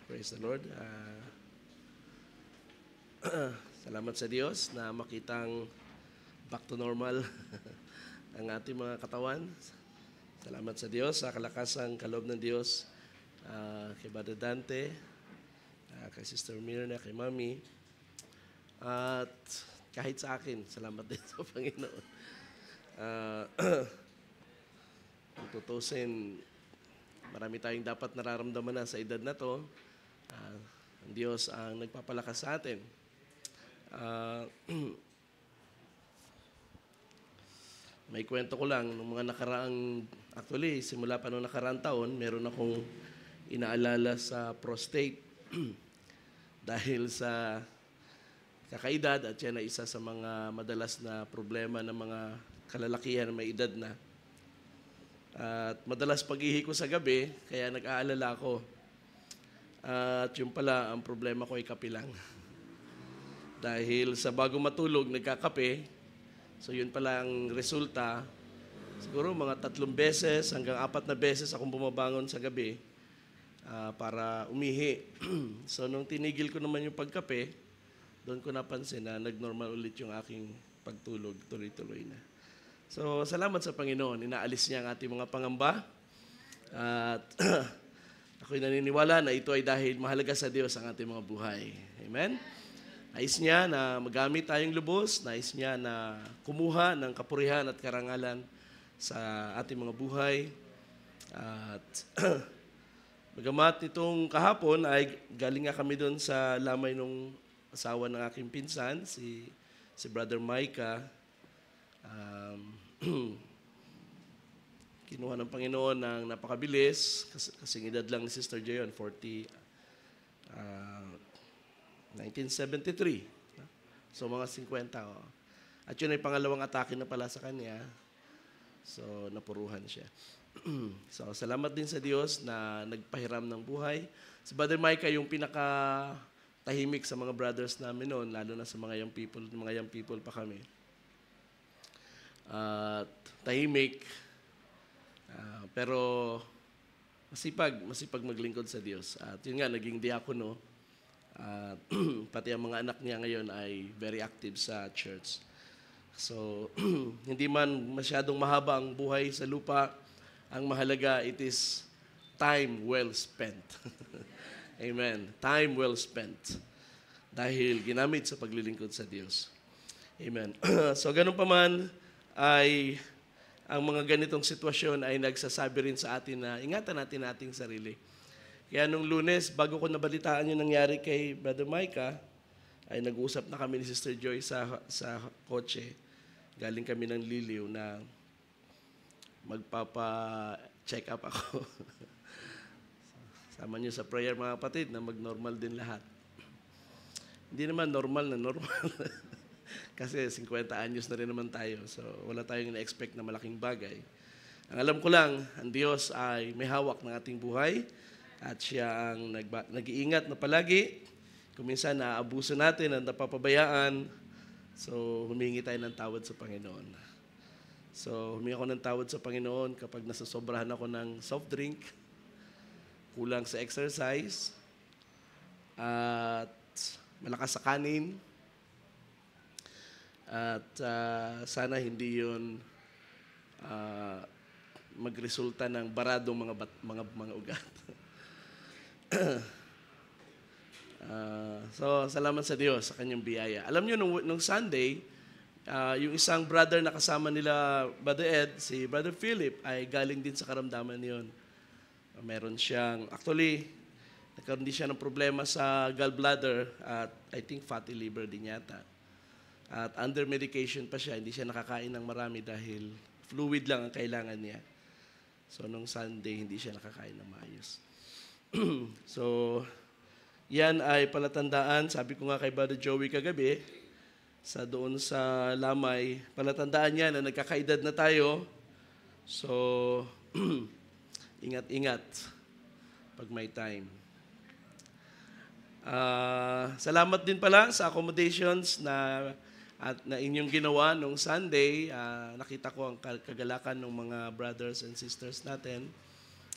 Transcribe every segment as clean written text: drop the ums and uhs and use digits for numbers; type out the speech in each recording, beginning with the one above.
Praise the Lord. Salamat sa Diyos na makitang back to normal ang ating mga katawan. Salamat sa Diyos sa kalakasang kaloob ng Diyos, kay Brother Dante, kay Sister Mirna, kay Mami, at kahit sa akin, salamat din sa Panginoon. Kung tutusin, marami tayong dapat nararamdaman na sa edad na to. Ang Diyos ang nagpapalakas sa atin. May kwento ko lang, nung mga nakaraang, actually, simula pa nung nakaraang taon, meron akong inaalala sa prostate dahil sa kakaedad at yan ay isa sa mga madalas na problema ng mga kalalakihan na may edad na. At madalas pag-ihi ko sa gabi, kaya nag-aalala ako. At yung pala, ang problema ko ay kape lang. Dahil sa bago matulog, nagkakape. So yun pala ang resulta. Siguro mga 3 beses hanggang 4 na beses akong bumabangon sa gabi para umihi. So nung tinigil ko naman yung pagkape, doon ko napansin na nag-normal ulit yung aking pagtulog, tuloy-tuloy na. So salamat sa Panginoon, inaalis niya ang ating mga pangamba. At ako'y naniniwala na ito ay dahil mahalaga sa Diyos ang ating mga buhay. Amen? Nais niya na magamit tayong lubos, nais niya na kumuha ng kapurihan at karangalan sa ating mga buhay. At bagamat itong kahapon ay galing nga kami doon sa lamay ng asawa ng aking pinsan, si Brother Micah. Kinuha ng Panginoon ng napakabilis, kasing edad lang ni Sister Jayon, 1973. So mga 50. Oh. At yun ay pangalawang atake na pala sa kanya. So napuruhan siya. So salamat din sa Diyos na nagpahiram ng buhay. Si Brother Micah yung pinaka-tahimik sa mga brothers namin noon, lalo na sa mga young people pa kami. Tahimik. Pero masipag maglingkod sa Diyos. At yun nga, naging diakono. Pati ang mga anak niya ngayon ay very active sa church. So, hindi man masyadong mahaba ang buhay sa lupa, ang mahalaga, it is time well spent. Amen. Time well spent. Dahil ginamit sa paglilingkod sa Diyos. Amen. So, ganun pa man ay ang mga ganitong sitwasyon ay nagsasabi rin sa atin na ingatan natin ating sarili. Kaya nung Lunes, bago ko nabalitaan yung nangyari kay Brother Micah, ay nag-uusap na kami ni Sister Joy sa kotse. Galing kami ng Liliw na magpapa-check up ako. Sama niyo sa prayer mga kapatid na mag-normal din lahat. Hindi naman normal na normal. Kasi 50 anyos na rin naman tayo. So wala tayong na-expect na malaking bagay. Ang alam ko lang, ang Diyos ay may hawak ng ating buhay at siya ang nag-iingat na palagi. Kung minsan naaabuso natin at napapabayaan, so humingi tayo ng tawad sa Panginoon. So humingi ako ng tawad sa Panginoon kapag nasasobrahan ako ng soft drink, kulang sa exercise, at malakas sa kanin. At sana hindi yun magresulta ng baradong mga ugat. So, salamat sa Diyos sa kanyang biyaya. Alam niyo, nung Sunday, yung isang brother na kasama nila, Brother Ed, si Brother Philip, ay galing din sa karamdaman yun. Meron siyang, actually, nagkaroon din siya ng problema sa gallbladder at I think fatty liver din yata. At under medication pa siya, hindi siya nakakain ng marami dahil fluid lang ang kailangan niya. So, nung Sunday, hindi siya nakakain ng maayos. So, yan ay palatandaan. Sabi ko nga kay Brother Joey kagabi, doon sa Lamay, palatandaan niya na nagkakaedad na tayo. So, ingat-ingat pag may time. Salamat din pala sa accommodations na inyong ginawa nung Sunday. Nakita ko ang kagalakan ng mga brothers and sisters natin.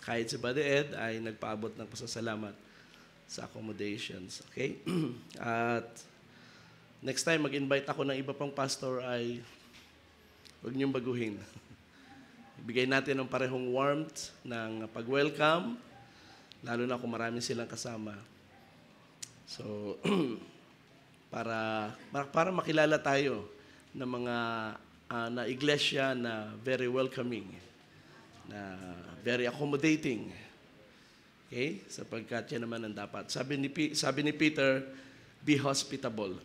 Kahit si Brother Ed ay nagpaabot ng pasasalamat sa accommodations. Okay? At next time, mag-invite ako ng iba pang pastor ay huwag niyong baguhin. Ibigay natin ng parehong warmth ng pag-welcome, lalo na kung marami silang kasama. So, para makilala tayo ng mga na iglesia na very welcoming, na very accommodating. Okay? Sapagkat yan naman ang dapat. Sabi ni Peter, be hospitable.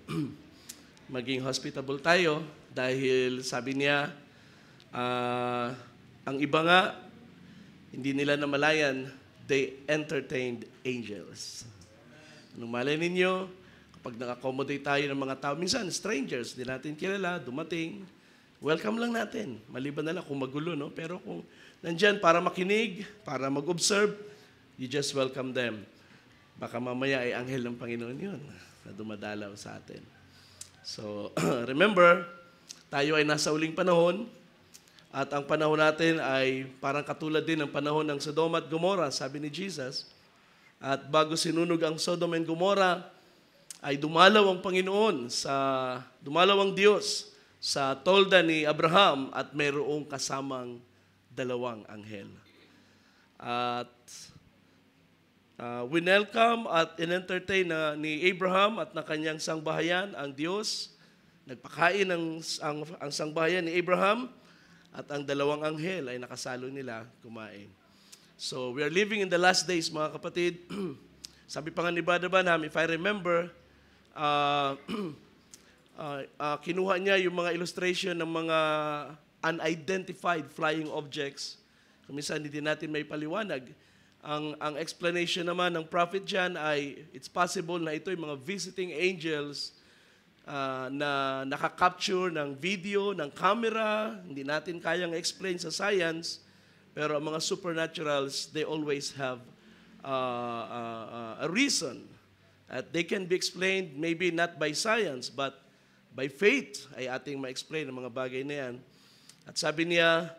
Maging hospitable tayo dahil sabi niya, ang iba nga, hindi nila namalayan, they entertained angels. Anong malay ninyo, kapag nag-accommodate tayo ng mga tao, minsan strangers, di natin kilala, dumating, welcome lang natin. Maliban na lang kung magulo, no? Pero kung nandyan para makinig, para mag-observe, you just welcome them. Baka mamaya ay anghel ng Panginoon yun na dumadalaw sa atin. So, remember, tayo ay nasa uling panahon, at ang panahon natin ay parang katulad din ng panahon ng Sodom at Gomorrah, sabi ni Jesus. At bago sinunog ang Sodom and Gomorrah, ay dumalaw ang Panginoon, dumalaw ang Diyos sa tolda ni Abraham at mayroong kasamang dalawang anghel. At winelcome at in-entertain ni Abraham at na kanyang sangbahayan ang Diyos. Nagpakain ang sangbahayan ni Abraham at ang dalawang anghel ay nakasalo nila kumain. So, we are living in the last days, mga kapatid. Sabi pa nga ni Brother Branham, if I remember, kinuha niya yung mga illustration ng mga unidentified flying objects. Minsan hindi natin may paliwanag. Ang explanation naman ng prophet dyan ay it's possible na ito yung mga visiting angels na nakakapture ng video, ng camera. Hindi natin kayang explain sa science, pero ang mga supernaturals, they always have a reason. At they can be explained maybe not by science, but by faith ay ating ma-explain ang mga bagay na yan. At sabi niya,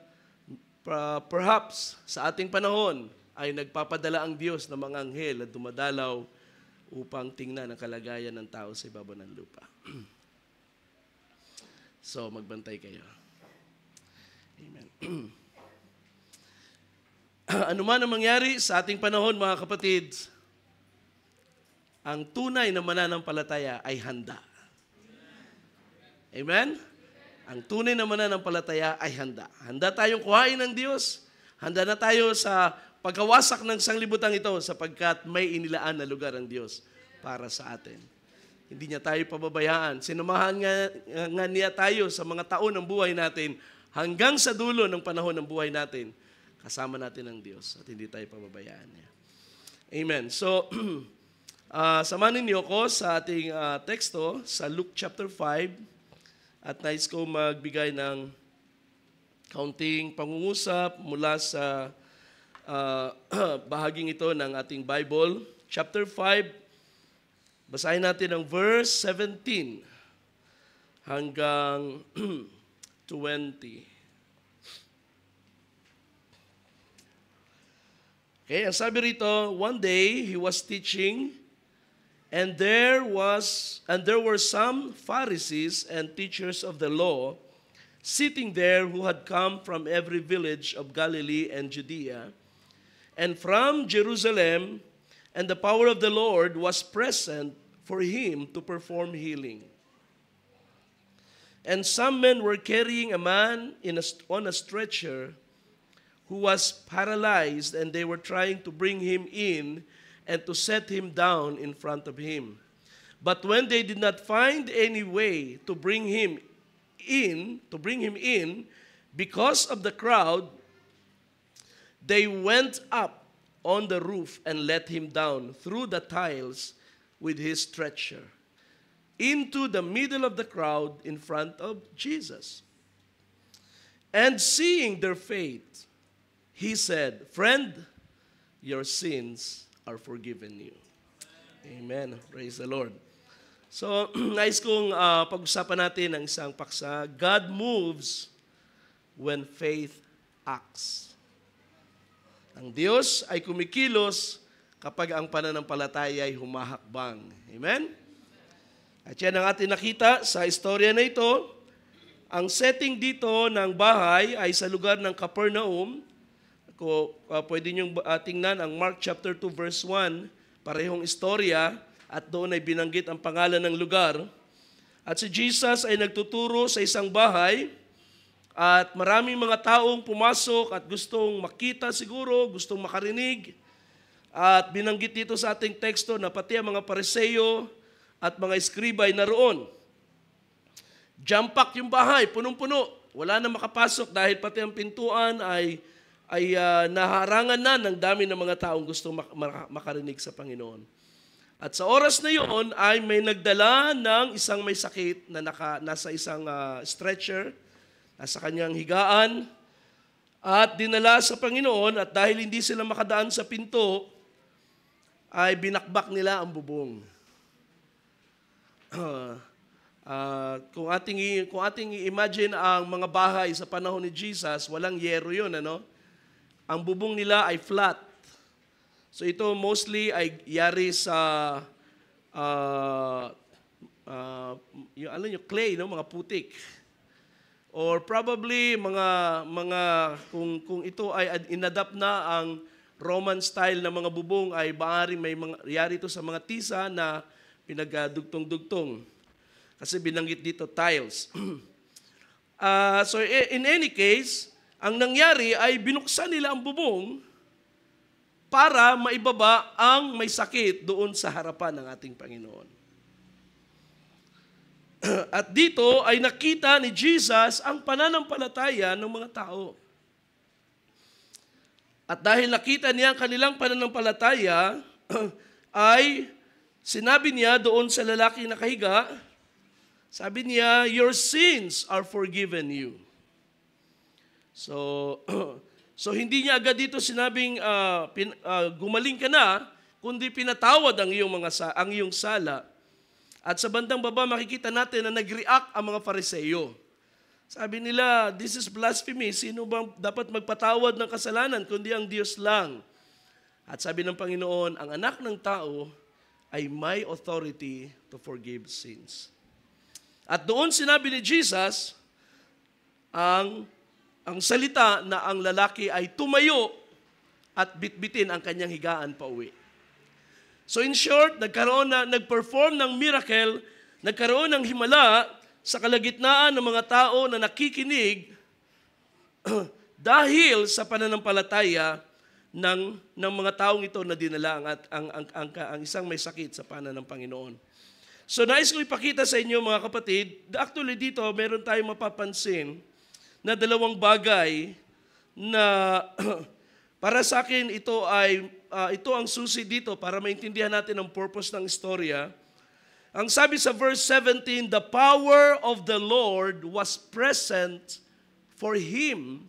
perhaps sa ating panahon ay nagpapadala ang Diyos ng mga anghel at dumadalaw upang tingnan ang kalagayan ng tao sa ibabaw ng lupa. So, magbantay kayo. Amen. Ano man ang mangyari sa ating panahon, mga kapatid, ang tunay na mananampalataya ay handa. Amen? Ang tunay na mananampalataya ay handa. Handa tayong kuhain ng Diyos. Handa na tayo sa pagkawasak ng sanglibutan ito sapagkat may inilaan na lugar ang Diyos para sa atin. Hindi niya tayo pababayaan. Sinamahan nga niya tayo sa mga taon ng buhay natin hanggang sa dulo ng panahon ng buhay natin. Kasama natin ang Diyos at hindi tayo pababayaan niya. Amen. So, samanin niyo ko sa ating teksto sa Luke chapter 5 at nais ko magbigay ng kaunting pangungusap mula sa bahaging ito ng ating Bible. Chapter 5, basahin natin ang verse 17 hanggang 20. Okay, ang sabi rito, one day he was teaching, and there were some Pharisees and teachers of the law sitting there who had come from every village of Galilee and Judea, and from Jerusalem, and the power of the Lord was present for him to perform healing. And some men were carrying a man on a stretcher who was paralyzed, and they were trying to bring him in and to set him down in front of him. But when they did not find any way to bring him in, because of the crowd, they went up on the roof and let him down through the tiles with his stretcher into the middle of the crowd in front of Jesus. And seeing their faith, he said, "Friend, your sins are forgiven you." Amen. Praise the Lord. So, nais kong pag-usapan natin ang isang paksa. God moves when faith acts. Ang Diyos ay kumikilos kapag ang pananampalataya ay humahakbang. Amen? At yan ang ating nakita sa istorya na ito. Ang setting dito ng bahay ay sa lugar ng Capernaum. Pwede niyong tingnan ang Mark chapter 2 verse 1, parehong istorya, at doon ay binanggit ang pangalan ng lugar. At si Jesus ay nagtuturo sa isang bahay, at maraming mga taong pumasok at gustong makita siguro, gustong makarinig. At binanggit dito sa ating teksto na pati ang mga Pariseo at mga eskriba ay naroon. Jam-pack yung bahay, punong-puno. Wala na makapasok dahil pati ang pintuan ay naharangan na ng dami ng mga taong gustong makarinig sa Panginoon. At sa oras na yon ay may nagdala ng isang may sakit na nasa isang stretcher, nasa kanyang higaan, at dinala sa Panginoon, at dahil hindi sila makadaan sa pinto, ay binakbak nila ang bubong. Kung ating i-imagine ang mga bahay sa panahon ni Jesus, walang yero yun, ano? Ang bubong nila ay flat. So ito mostly ay yari sa yung clay, no, mga putik. Or probably kung ito ay inadapt na ang Roman style na mga bubong, ay maaring may yari ito sa mga tisa na pinagdugtong-dugtong. Kasi binanggit dito tiles. So in any case, ang nangyari ay binuksan nila ang bubong para maibaba ang may sakit doon sa harapan ng ating Panginoon. At dito ay nakita ni Jesus ang pananampalataya ng mga tao. At dahil nakita niya ang kanilang pananampalataya, ay sinabi niya doon sa lalaki na kahiga, sabi niya, "Your sins are forgiven you." So hindi niya agad dito sinabing gumaling ka na, kundi pinatawad ang iyong sala. At sa bandang baba makikita natin na nag-react ang mga Pariseo. Sabi nila, "This is blasphemy. Sino bang dapat magpatawad ng kasalanan kundi ang Diyos lang?" At sabi ng Panginoon, ang anak ng tao ay may authority to forgive sins. At doon sinabi ni Jesus ang salita na ang lalaki ay tumayo at bitbitin ang kanyang higaan pa uwi. So in short, nag-perform ng miracle, nagkaroon ng himala sa kalagitnaan ng mga tao na nakikinig dahil sa pananampalataya ng mga taong ito na dinala ang isang may sakit sa pana ng Panginoon. So nais ko ipakita sa inyo mga kapatid, actually dito meron tayong mapapansin na dalawang bagay na para sa akin ito ang susi dito para maintindihan natin ang purpose ng istorya. Ang sabi sa verse 17, "The power of the Lord was present for him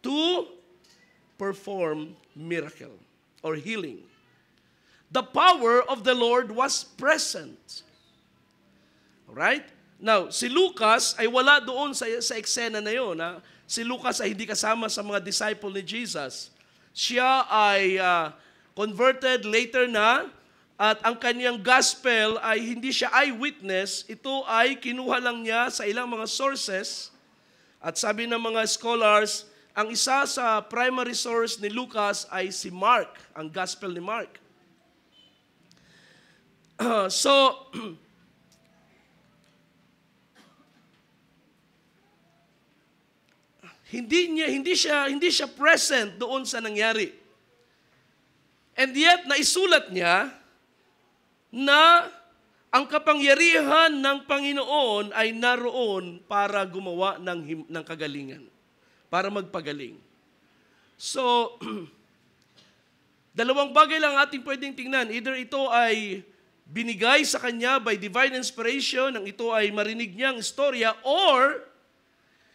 to perform miracle or healing." The power of the Lord was present. Alright? Now, si Lucas ay wala doon sa eksena na yun. Si Lucas ay hindi kasama sa mga disciple ni Jesus. Siya ay converted later na, at ang kanyang gospel ay hindi siya eyewitness. Ito ay kinuha lang niya sa ilang mga sources. At sabi ng mga scholars, ang isa sa primary source ni Lucas ay si Mark, ang gospel ni Mark. Hindi siya present doon sa nangyari. And yet naisulat niya na ang kapangyarihan ng Panginoon ay naroon para gumawa ng kagalingan, para magpagaling. So dalawang bagay lang ating pwedeng tingnan. Either ito ay binigay sa kanya by divine inspiration, ang ito ay marinig niyang istorya, or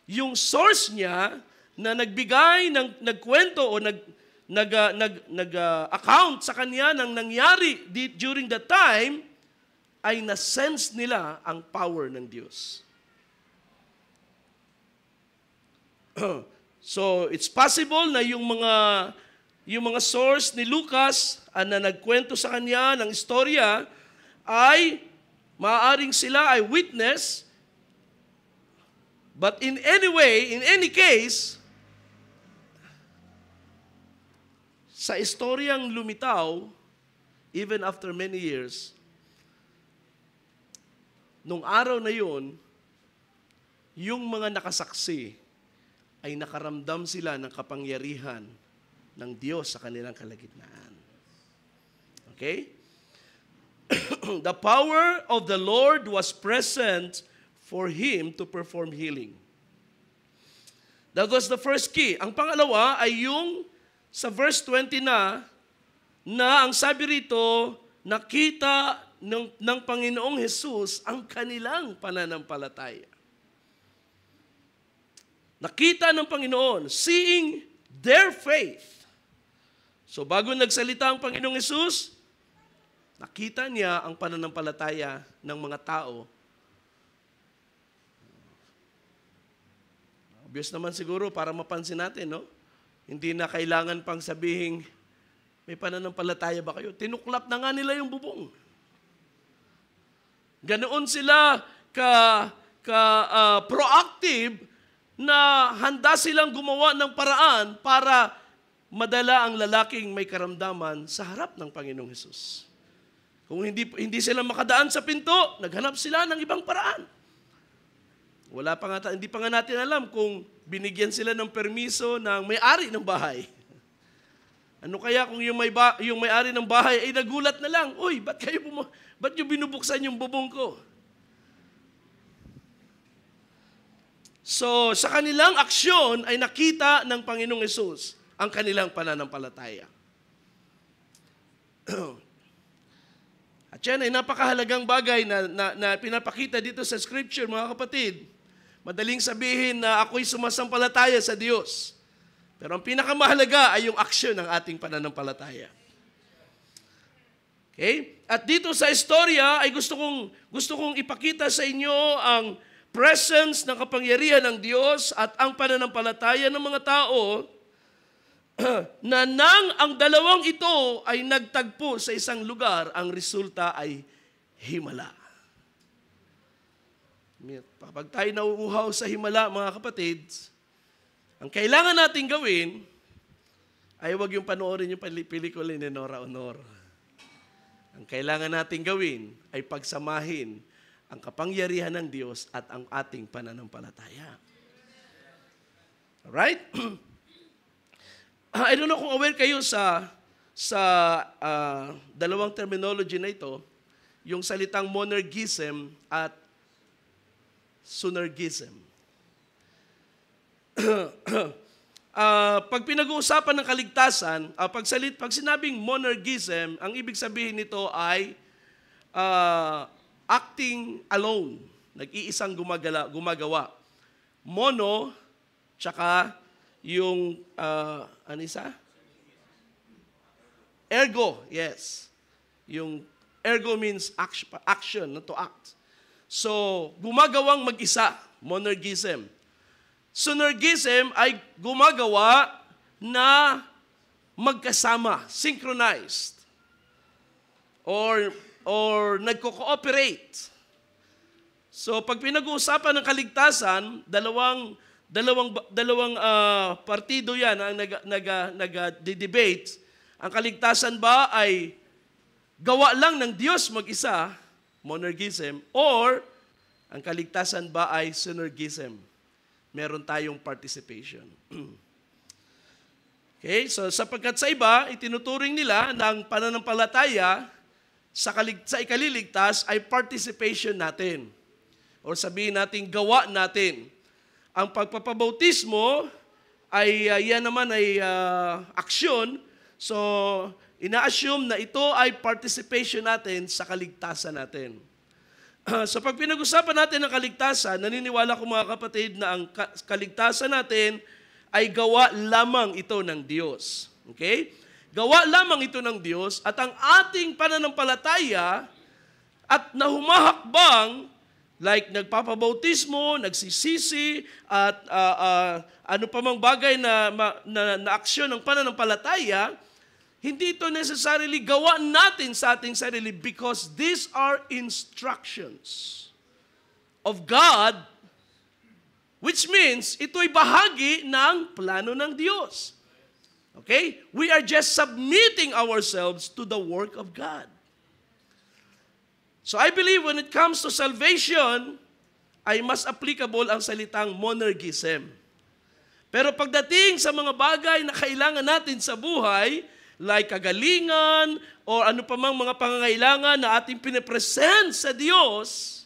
yung source niya na nagbigay, nagkwento o nag-account sa kanya ng nangyari during that time, ay na-sense nila ang power ng Diyos. So, it's possible na yung mga yung mga source ni Lucas na nagkwento sa kanya ng istorya ay maaaring sila ay witness, but in any way, in any case, sa istoryang lumitaw, even after many years, nung araw na yun, yung mga nakasaksi ay nakaramdam sila ng kapangyarihan ng Diyos sa kanilang kalagitnaan. Okay? The power of the Lord was present for him to perform healing. That was the first key. Ang pangalawa ay yung sa verse 20 na ang sabi rito, nakita ng Panginoong Jesus ang kanilang pananampalataya. Nakita ng Panginoon, seeing their faith. So bago nagsalita ang Panginoong Jesus, nakita niya ang pananampalataya ng mga tao. Obvious naman siguro para mapansin natin, no? Hindi na kailangan pang sabihin, may pananampalataya ba kayo? Tinuklap na nga nila yung bubong. Ganoon sila proactive na handa silang gumawa ng paraan para madala ang lalaking may karamdaman sa harap ng Panginoong Hesus. Kung hindi sila makadaan sa pinto, naghanap sila ng ibang paraan. Hindi pa nga natin alam kung binigyan sila ng permiso ng may-ari ng bahay. Ano kaya kung yung may-ari ng bahay ay nagulat na lang, "Uy, ba't nyo binubuksan yung bubong ko?" So, sa kanilang aksyon ay nakita ng Panginoong Hesus ang kanilang pananampalataya. At yan ay napakahalagang bagay na pinapakita dito sa Scripture, mga kapatid. Madaling sabihin na ako'y sumasampalataya sa Diyos. Pero ang pinakamahalaga ay yung aksyon ng ating pananampalataya. Okay? At dito sa istorya ay gusto kong ipakita sa inyo ang presence ng kapangyarihan ng Diyos at ang pananampalataya ng mga tao na nang ang dalawang ito ay nagtagpo sa isang lugar, ang resulta ay himala. Kapag tayo nauuhaw sa himala, mga kapatid, ang kailangan natin gawin ay huwag yung panoorin yung pelikula ni Nora Honor. Ang kailangan natin gawin ay pagsamahin ang kapangyarihan ng Diyos at ang ating pananampalataya. Alright? I don't know kung aware kayo sa dalawang terminology na ito, yung salitang monergism at sunergism. Pag pinag-uusapan ng kaligtasan, pag sinabing monergism, ang ibig sabihin nito ay acting alone, nag-iisang gumagawa. Mono, tsaka yung, ano isa? Ergo, yes. Yung ergo means action, to act. So, gumagawang mag-isa, monergism. Sunergism ay gumagawa na magkasama, synchronized, or nagko-cooperate. So, pag pinag-uusapan ng kaligtasan, dalawang partido yan ang nag-debate. Ang kaligtasan ba ay gawa lang ng Diyos mag-isa, monergism, or ang kaligtasan ba ay synergism? Meron tayong participation. Okay, so sapagkat sa iba, itinuturing nila na ang pananampalataya sa ikaliligtas ay participation natin. O sabihin natin, gawa natin. Ang pagpapabautismo ay yan naman ay aksyon. So, ina-assume na ito ay participation natin sa kaligtasan natin. So, pag pinag-usapan natin ang kaligtasan, naniniwala ko mga kapatid na ang kaligtasan natin ay gawa lamang ito ng Diyos. Okay? Gawa lamang ito ng Diyos at ang ating pananampalataya at na humahakbang like nagpapabautismo, nagsisisi, at ano pa mang bagay na aksyon ng pananampalataya, hindi ito necessarily gawa natin sa ating sarili because these are instructions of God, which means ito'y bahagi ng plano ng Diyos. Okay? We are just submitting ourselves to the work of God. So I believe when it comes to salvation, ay mas applicable ang salitang monergism. Pero pagdating sa mga bagay na kailangan natin sa buhay, like kagalingan, o ano pa mang mga pangangailangan na ating pinapresent sa Diyos,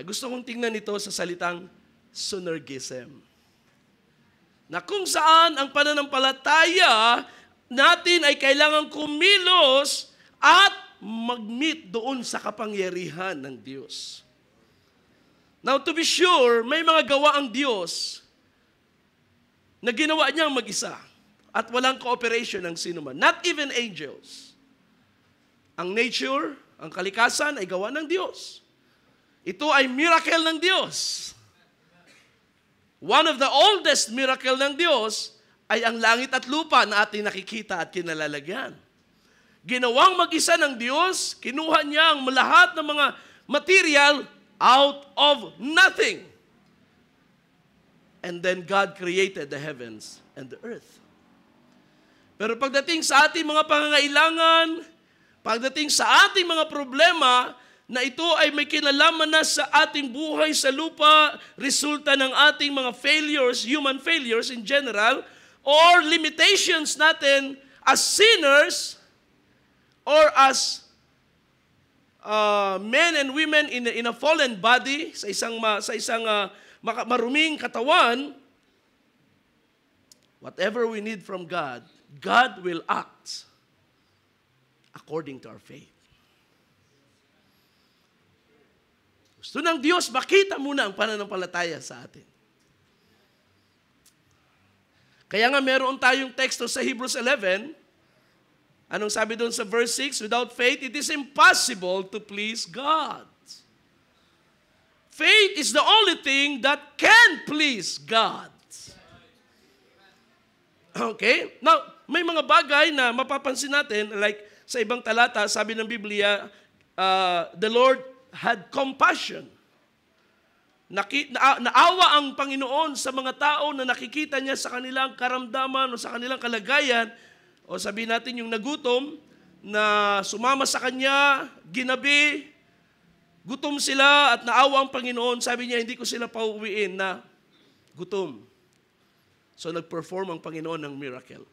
gusto kong tingnan ito sa salitang synergism. Na kung saan ang pananampalataya natin ay kailangan kumilos at mag-meet doon sa kapangyarihan ng Diyos. Now to be sure, may mga gawa ang Diyos na ginawa niyang mag-isa at walang cooperation ng sinuman. Not even angels. Ang nature, ang kalikasan ay gawa ng Diyos. Ito ay miracle ng Diyos. One of the oldest miracle ng Diyos ay ang langit at lupa na ating nakikita at kinalalagyan. Ginawang mag-isa ng Diyos, kinuha niya ang lahat ng mga material out of nothing. And then God created the heavens and the earth. Pero pagdating sa ating mga pangangailangan, pagdating sa ating mga problema, na ito ay may kinalaman na sa ating buhay sa lupa, resulta ng ating mga failures, human failures in general, or limitations natin as sinners, or as men and women in a fallen body, sa isang maruming katawan, whatever we need from God, God will act according to our faith. Gusto ng Diyos, makita muna ang pananampalataya sa atin. Kaya nga meron tayong teksto sa Hebrews 11. Anong sabi doon sa verse 6? Without faith, it is impossible to please God. Faith is the only thing that can please God. Okay? Now, may mga bagay na mapapansin natin, like sa ibang talata, sabi ng Biblia, the Lord had compassion. Naawa ang Panginoon sa mga tao na nakikita niya sa kanilang karamdaman o sa kanilang kalagayan, o sabihin natin yung nagutom, na sumama sa Kanya, ginabi, gutom sila at naawa ang Panginoon. Sabi niya, hindi ko sila pauwiin na gutom. So nag-perform ang Panginoon ng miracle.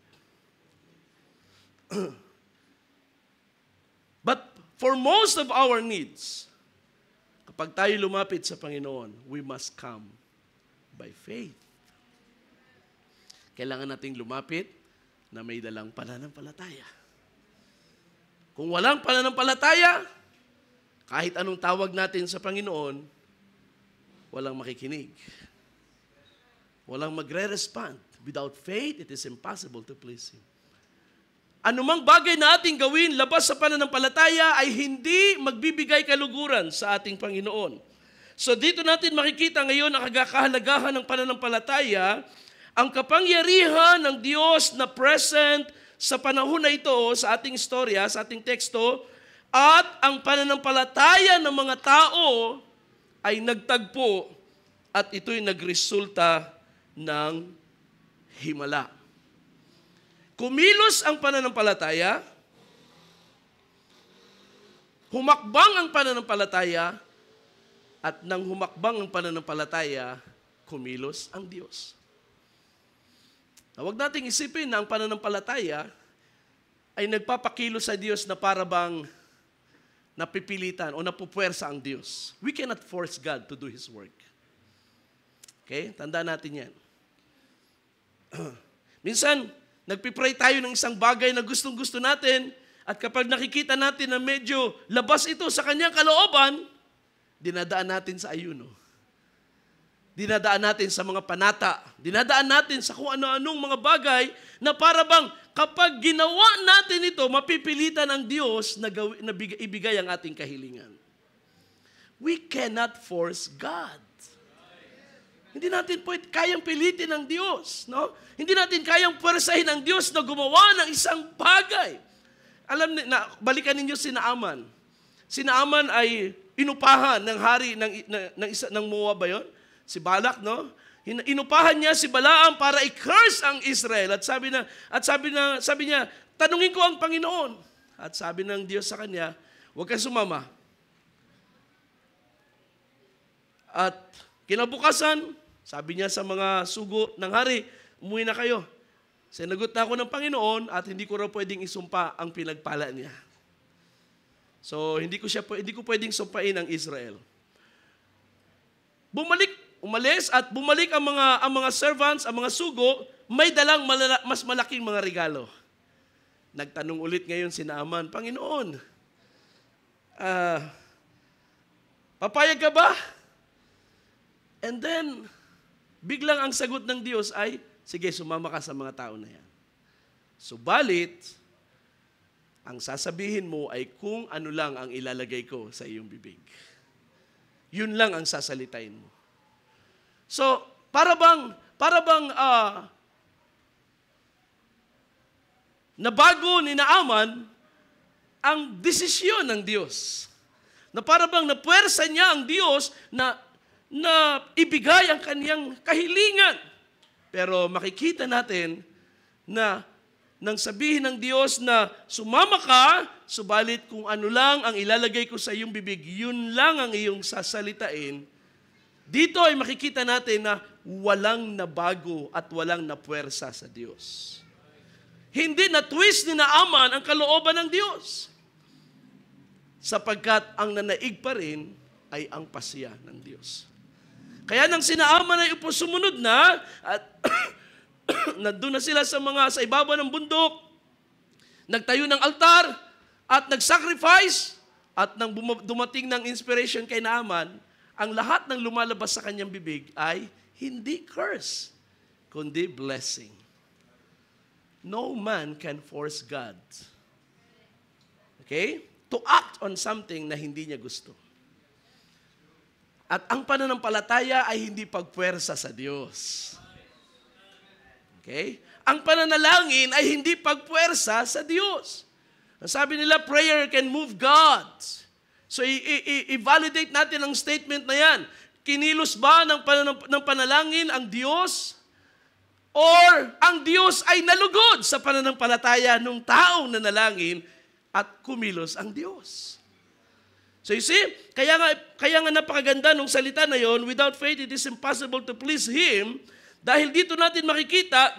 But for most of our needs, kapag tayo lumapit sa Panginoon, we must come by faith. Kailangan nating lumapit na may dalang pananampalataya. Kung walang pananampalataya, kahit anong tawag natin sa Panginoon, walang makikinig. Walang magre-respond. Without faith, it is impossible to please Him. Anumang bagay na ating gawin labas sa pananampalataya ay hindi magbibigay kaluguran sa ating Panginoon. So dito natin makikita ngayon ang kahalagahan ng pananampalataya, ang kapangyarihan ng Diyos na present sa panahon na ito sa ating istorya, sa ating teksto, at ang pananampalataya ng mga tao ay nagtagpo at ito'y nagresulta ng himala. Kumilos ang pananampalataya, humakbang ang pananampalataya, at nang humakbang ang pananampalataya, kumilos ang Diyos. Huwag nating isipin na ang pananampalataya ay nagpapakilos sa Diyos na para bang napipilitan o napupuwersa ang Diyos. We cannot force God to do His work. Okay? Tandaan natin yan. Minsan, nagpipray tayo ng isang bagay na gustong-gusto natin, at kapag nakikita natin na medyo labas ito sa kanyang kalooban, dinadaan natin sa ayuno. Dinadaan natin sa mga panata. Dinadaan natin sa kung ano-anong mga bagay na para bang kapag ginawa natin ito, mapipilitan ang Diyos na ibigay ang ating kahilingan. We cannot force God. Hindi natin kayang pilitin ng Diyos, no? Hindi natin kayang puwersahin ng Diyos na gumawa ng isang bagay. Balikan ninyo si Naaman. Si Naaman ay inupahan ng hari ng Moab ba yun? Si Balak, no? Inupahan niya si Balaam para i-curse ang Israel. At sabi niya, tanungin ko ang Panginoon. At sabi ng Diyos sa kanya, huwag kang sumama. At kinabukasan, sabi niya sa mga sugo ng hari, umuwi na kayo. Sinagot na ako ng Panginoon at hindi ko raw pwedeng isumpa ang pinagpala niya. So, hindi ko pwedeng sumpain ang Israel. Umalis at bumalik ang mga servants, ang mga sugo, may dalang mas malaking mga regalo. Nagtanong ulit ngayon si Naaman, Panginoon, papayag ka ba? And then, biglang ang sagot ng Diyos ay, sige, sumama ka sa mga tao na yan. Subalit, ang sasabihin mo ay kung ano lang ang ilalagay ko sa iyong bibig. Yun lang ang sasalitain mo. So, para bang nabago ni Naaman ang desisyon ng Diyos. Na para bang napuwersa niya ang Diyos na ibigay ang kaniyang kahilingan. Pero makikita natin na nang sabihin ng Diyos na sumama ka, subalit kung ano lang ang ilalagay ko sa iyong bibig, yun lang ang iyong sasalitain. Dito ay makikita natin na walang nabago at walang napuwersa sa Diyos. Hindi na-twist ni Naaman ang kalooban ng Diyos. Sapagkat ang nanaig pa rin ay ang pasya ng Diyos. Kaya nang si Naaman ay sumunod na at nandun na sila sa ibabaw ng bundok, nagtayo ng altar at nag-sacrifice at nang dumating ng inspiration kay Naaman, ang lahat ng lumalabas sa kanyang bibig ay hindi curse, kundi blessing. No man can force God. Okay? To act on something na hindi niya gusto. At ang pananampalataya ay hindi pagpuwersa sa Diyos. Okay? Ang pananalangin ay hindi pagpuwersa sa Diyos. Ang sabi nila, prayer can move God. So, i-validate natin ang statement na yan. Kinilos ba ng panalangin ang Diyos? Or ang Diyos ay nalugod sa pananampalataya ng taong nanalangin at kumilos ang Diyos? So you see, kaya nga napakaganda ng salita na yon, without faith it is impossible to please Him. Dahil dito natin makikita,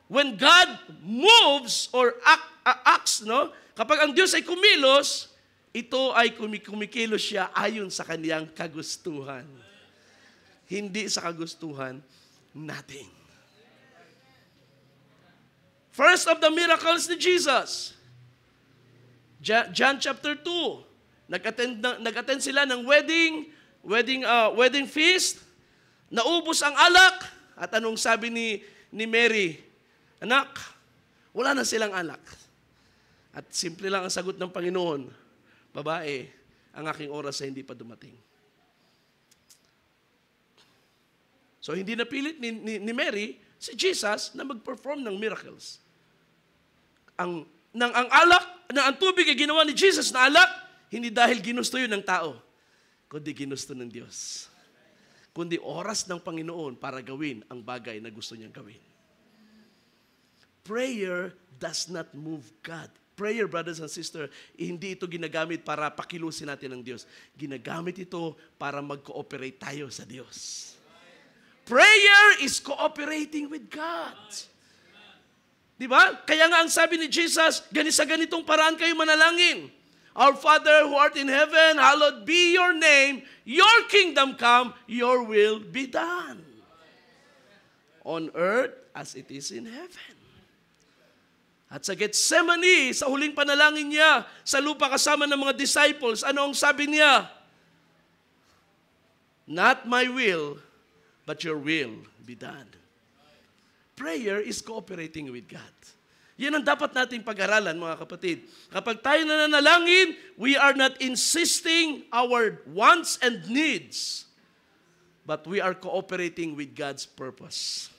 when God moves or acts, no? Kapag ang Diyos ay kumilos, ito ay kumikilos siya ayon sa kaniyang kagustuhan. Hindi sa kagustuhan natin. First of the miracles ni Jesus, John chapter 2, nag-attend sila ng wedding feast. Naubos ang alak. At anong sabi ni Mary? Anak, wala na silang alak. At simple lang ang sagot ng Panginoon, babae, ang aking oras ay hindi pa dumating. So hindi napilit ni Mary si Jesus na mag-perform ng miracles. Ang tubig ay ginawa ni Jesus na alak, hindi dahil ginusto yun ng tao, kundi ginusto ng Diyos. Kundi oras ng Panginoon para gawin ang bagay na gusto niyang gawin. Prayer does not move God. Prayer, brothers and sisters, hindi ito ginagamit para pakilusin natin ng Diyos. Ginagamit ito para mag-cooperate tayo sa Diyos. Prayer is cooperating with God. Diba? Kaya nga ang sabi ni Jesus, sa ganitong paraan kayo manalangin. Our Father who art in heaven, hallowed be your name. Your kingdom come, your will be done. On earth as it is in heaven. At sa Gethsemane, sa huling panalangin niya, sa lupa kasama ng mga disciples, ano ang sabi niya? Not my will, but your will be done. Prayer is cooperating with God. Yan ang dapat nating pag-aralan, mga kapatid. Kapag tayo nananalangin, we are not insisting our wants and needs, but we are cooperating with God's purpose.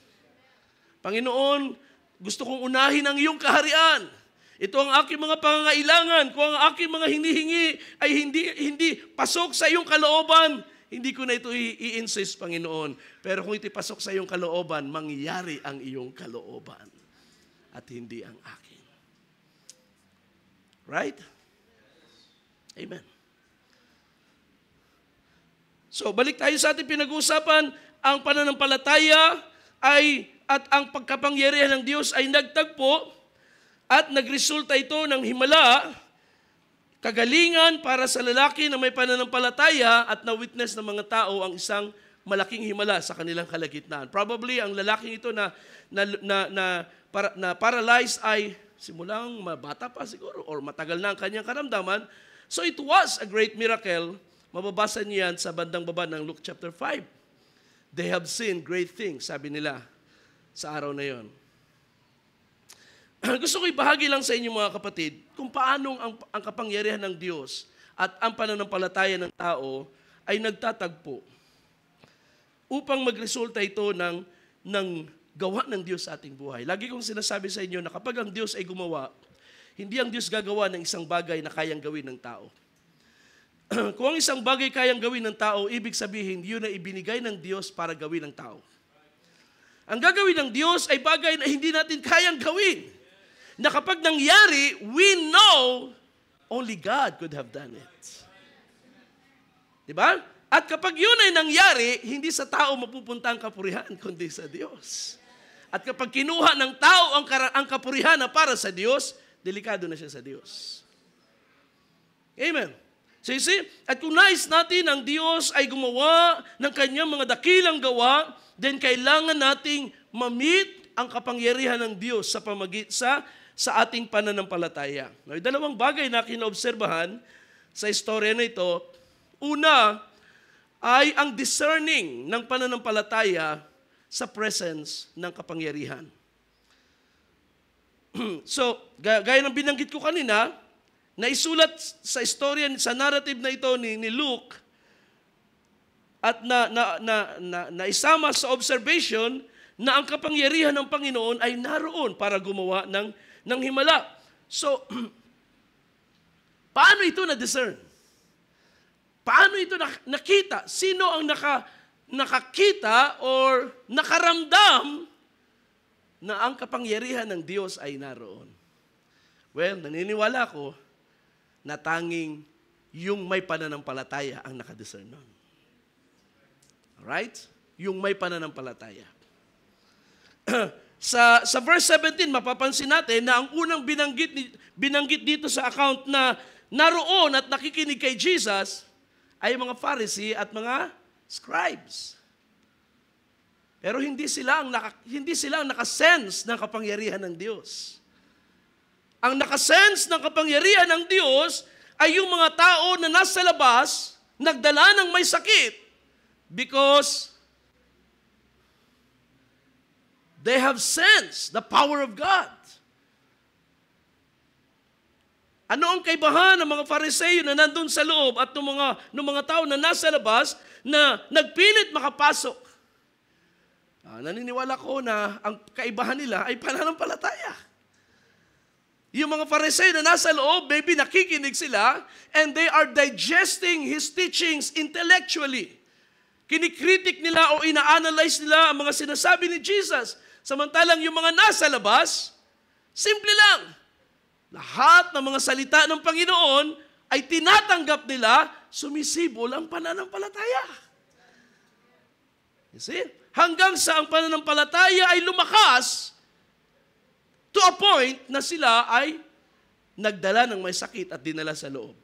Panginoon, gusto kong unahin ang iyong kaharian. Ito ang aking mga pangangailangan. Kung ang aking mga hinihingi ay hindi pasok sa iyong kalooban, hindi ko na ito i-insist, Panginoon. Pero kung ito pasok sa iyong kalooban, mangyayari ang iyong kalooban at hindi ang akin. Right? Amen. So, balik tayo sa ating pinag-uusapan. Ang pananampalataya at ang pagkapangyarihan ng Diyos ay nagtagpo at nagresulta ito ng himala, kagalingan para sa lalaki na may pananampalataya at na-witness ng mga tao ang isang malaking himala sa kanilang kalagitnaan. Probably ang lalaking ito na paralyzed ay simulang bata pa siguro or matagal na ang kanyang karamdaman. So it was a great miracle. Mababasa niyo yan sa bandang baba ng Luke chapter 5. They have seen great things, sabi nila sa araw na yon. Gusto ko ibahagi lang sa inyo, mga kapatid, kung paanong ang kapangyarihan ng Diyos at ang pananampalataya ng tao ay nagtatagpo upang magresulta ito ng gawa ng Diyos sa ating buhay. Lagi kong sinasabi sa inyo na kapag ang Diyos ay gumawa, hindi ang Diyos gagawa ng isang bagay na kayang gawin ng tao. Kung ang isang bagay kayang gawin ng tao, ibig sabihin, yun ay ibinigay ng Diyos para gawin ng tao. Ang gagawin ng Diyos ay bagay na hindi natin kayang gawin. Na kapag nangyari, we know only God could have done it. Diba? At kapag yun ay nangyari, hindi sa tao mapupunta ang kapurihan, kundi sa Diyos. At kapag kinuha ng tao ang kapurihan na para sa Diyos, delikado na siya sa Diyos. Amen. So you see, at kung nais natin ang Diyos ay gumawa ng kanyang mga dakilang gawa, then kailangan nating ma-meet ang kapangyarihan ng Diyos sa ating pananampalataya. May dalawang bagay na kinaobserbahan sa istorya na ito. Una ay ang discerning ng pananampalataya sa presence ng kapangyarihan. So, gaya ng binanggit ko kanina, na isulat sa istorya, sa narrative na ito ni Luke, at na isama sa observation na ang kapangyarihan ng Panginoon ay naroon para gumawa ng himala. So, paano ito na-discern? Paano ito nakita? Sino ang nakakita or nakaramdam na ang kapangyarihan ng Diyos ay naroon? Well, naniniwala ko na tanging yung may pananampalataya ang nakadiscern nun. Alright? Yung may pananampalataya. Sa verse 17, mapapansin natin na ang unang binanggit dito sa account na naroon at nakikinig kay Jesus ay mga Pharisee at mga scribes. Pero hindi sila ang nakasense ng kapangyarihan ng Diyos. Ang nakasense ng kapangyarihan ng Diyos ay yung mga tao na nasa labas, nagdala ng may sakit, because they have sensed the power of God. Ano ang kaibahan ng mga Fariseo na nandun sa loob at ng mga tao na nasa labas na nagpilit makapasok? Naniniwala ko na ang kaibahan nila ay pananampalataya. Yung mga Fariseo na nasa loob, maybe nakikinig sila and they are digesting His teachings intellectually. Kinikritik nila o ina-analyze nila ang mga sinasabi ni Jesus. Samantalang yung mga nasa labas, simple lang. Lahat ng mga salita ng Panginoon ay tinatanggap nila, sumisibol ang pananampalataya. You see? Hanggang sa ang pananampalataya ay lumakas to a point na sila ay nagdala ng may sakit at dinala sa loob.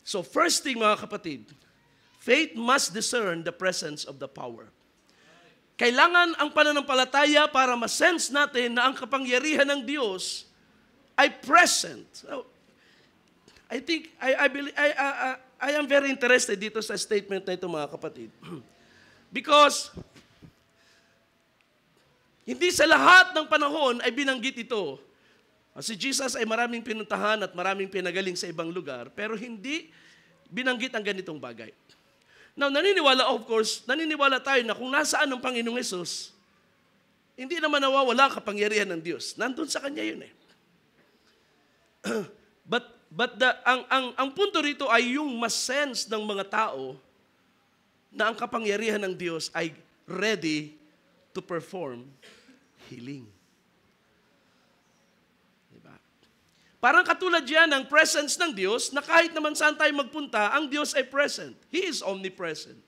So first thing, mga kapatid, faith must discern the presence of the power. Kailangan ang pananampalataya para ma-sense natin na ang kapangyarihan ng Diyos ay present. So, I am very interested dito sa statement na ito, mga kapatid. Because Hindi sa lahat ng panahon ay binanggit ito. Si Jesus ay maraming pinuntahan at maraming pinagaling sa ibang lugar, pero hindi binanggit ang ganitong bagay. Now, naniniwala tayo na kung nasaan ang Panginoong Hesus, hindi naman nawawala ang kapangyarihan ng Diyos. Nandun sa Kanya yun eh. Ang punto rito ay yung mas-sense ng mga tao na ang kapangyarihan ng Diyos ay ready to perform healing. Diba? Parang katulad yan ng presence ng Diyos na kahit naman saan tayo magpunta, ang Diyos ay present. He is omnipresent.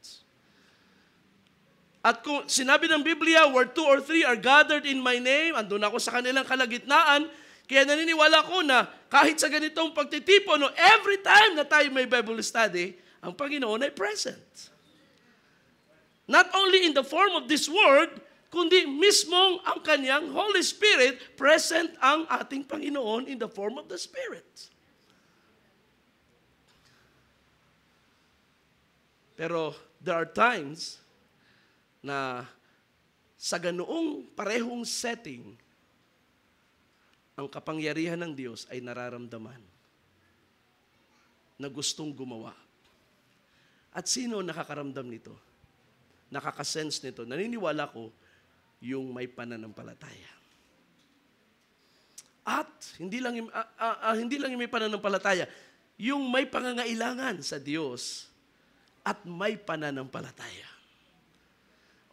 At kung sinabi ng Biblia, where 2 or 3 are gathered in my name, andun ako sa kanilang kalagitnaan, kaya naniniwala ko na kahit sa ganitong pagtitipon, no, every time na tayo may Bible study, ang Panginoon ay present. Not only in the form of this word, kundi mismong ang kanyang Holy Spirit, present ang ating Panginoon in the form of the Spirit. Pero there are times na sa ganoong parehong setting, ang kapangyarihan ng Diyos ay nararamdaman na gustong gumawa. At sino nakakaramdam nito? Nakakasense nito? Naniniwala ko, yung may pananampalataya. At hindi lang yung may pananampalataya, yung may pangangailangan sa Diyos at may pananampalataya.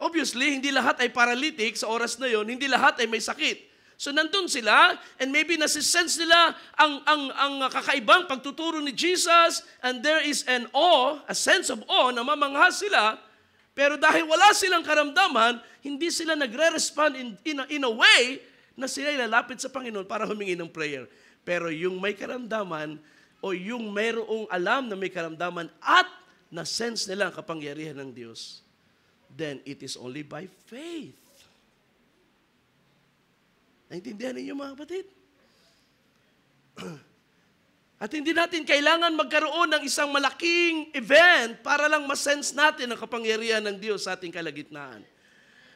Obviously, hindi lahat ay paralytic sa oras na yon, hindi lahat ay may sakit. So nandun sila, and maybe nasisense nila ang kakaibang pagtuturo ni Jesus, and there is an awe, a sense of awe, na mamangha sila, pero dahil wala silang karamdaman, hindi sila nagre-respond in a way na sila ilalapit sa Panginoon para humingi ng prayer. Pero yung may karamdaman, o yung mayroong alam na may karamdaman, at na-sense nila ang kapangyarihan ng Diyos, then it is only by faith. Naintindihan ninyo mga kapatid? At hindi natin kailangan magkaroon ng isang malaking event para lang masense natin ang kapangyarihan ng Diyos sa ating kalagitnaan.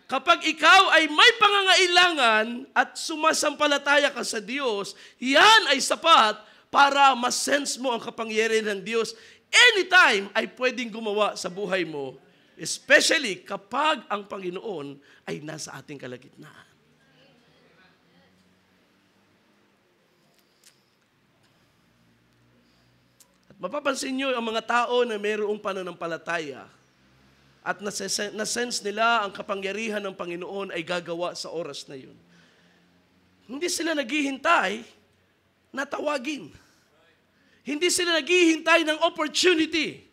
Kapag ikaw ay may pangangailangan at sumasampalataya ka sa Diyos, yan ay sapat para masense mo ang kapangyarihan ng Diyos. Anytime ay pwedeng gumawa sa buhay mo, especially kapag ang Panginoon ay nasa ating kalagitnaan. Mapapansin nyo ang mga tao na mayroong pananampalataya at nasense nila ang kapangyarihan ng Panginoon ay gagawa sa oras na yun. Hindi sila naghihintay na tawagin. Hindi sila naghihintay ng opportunity.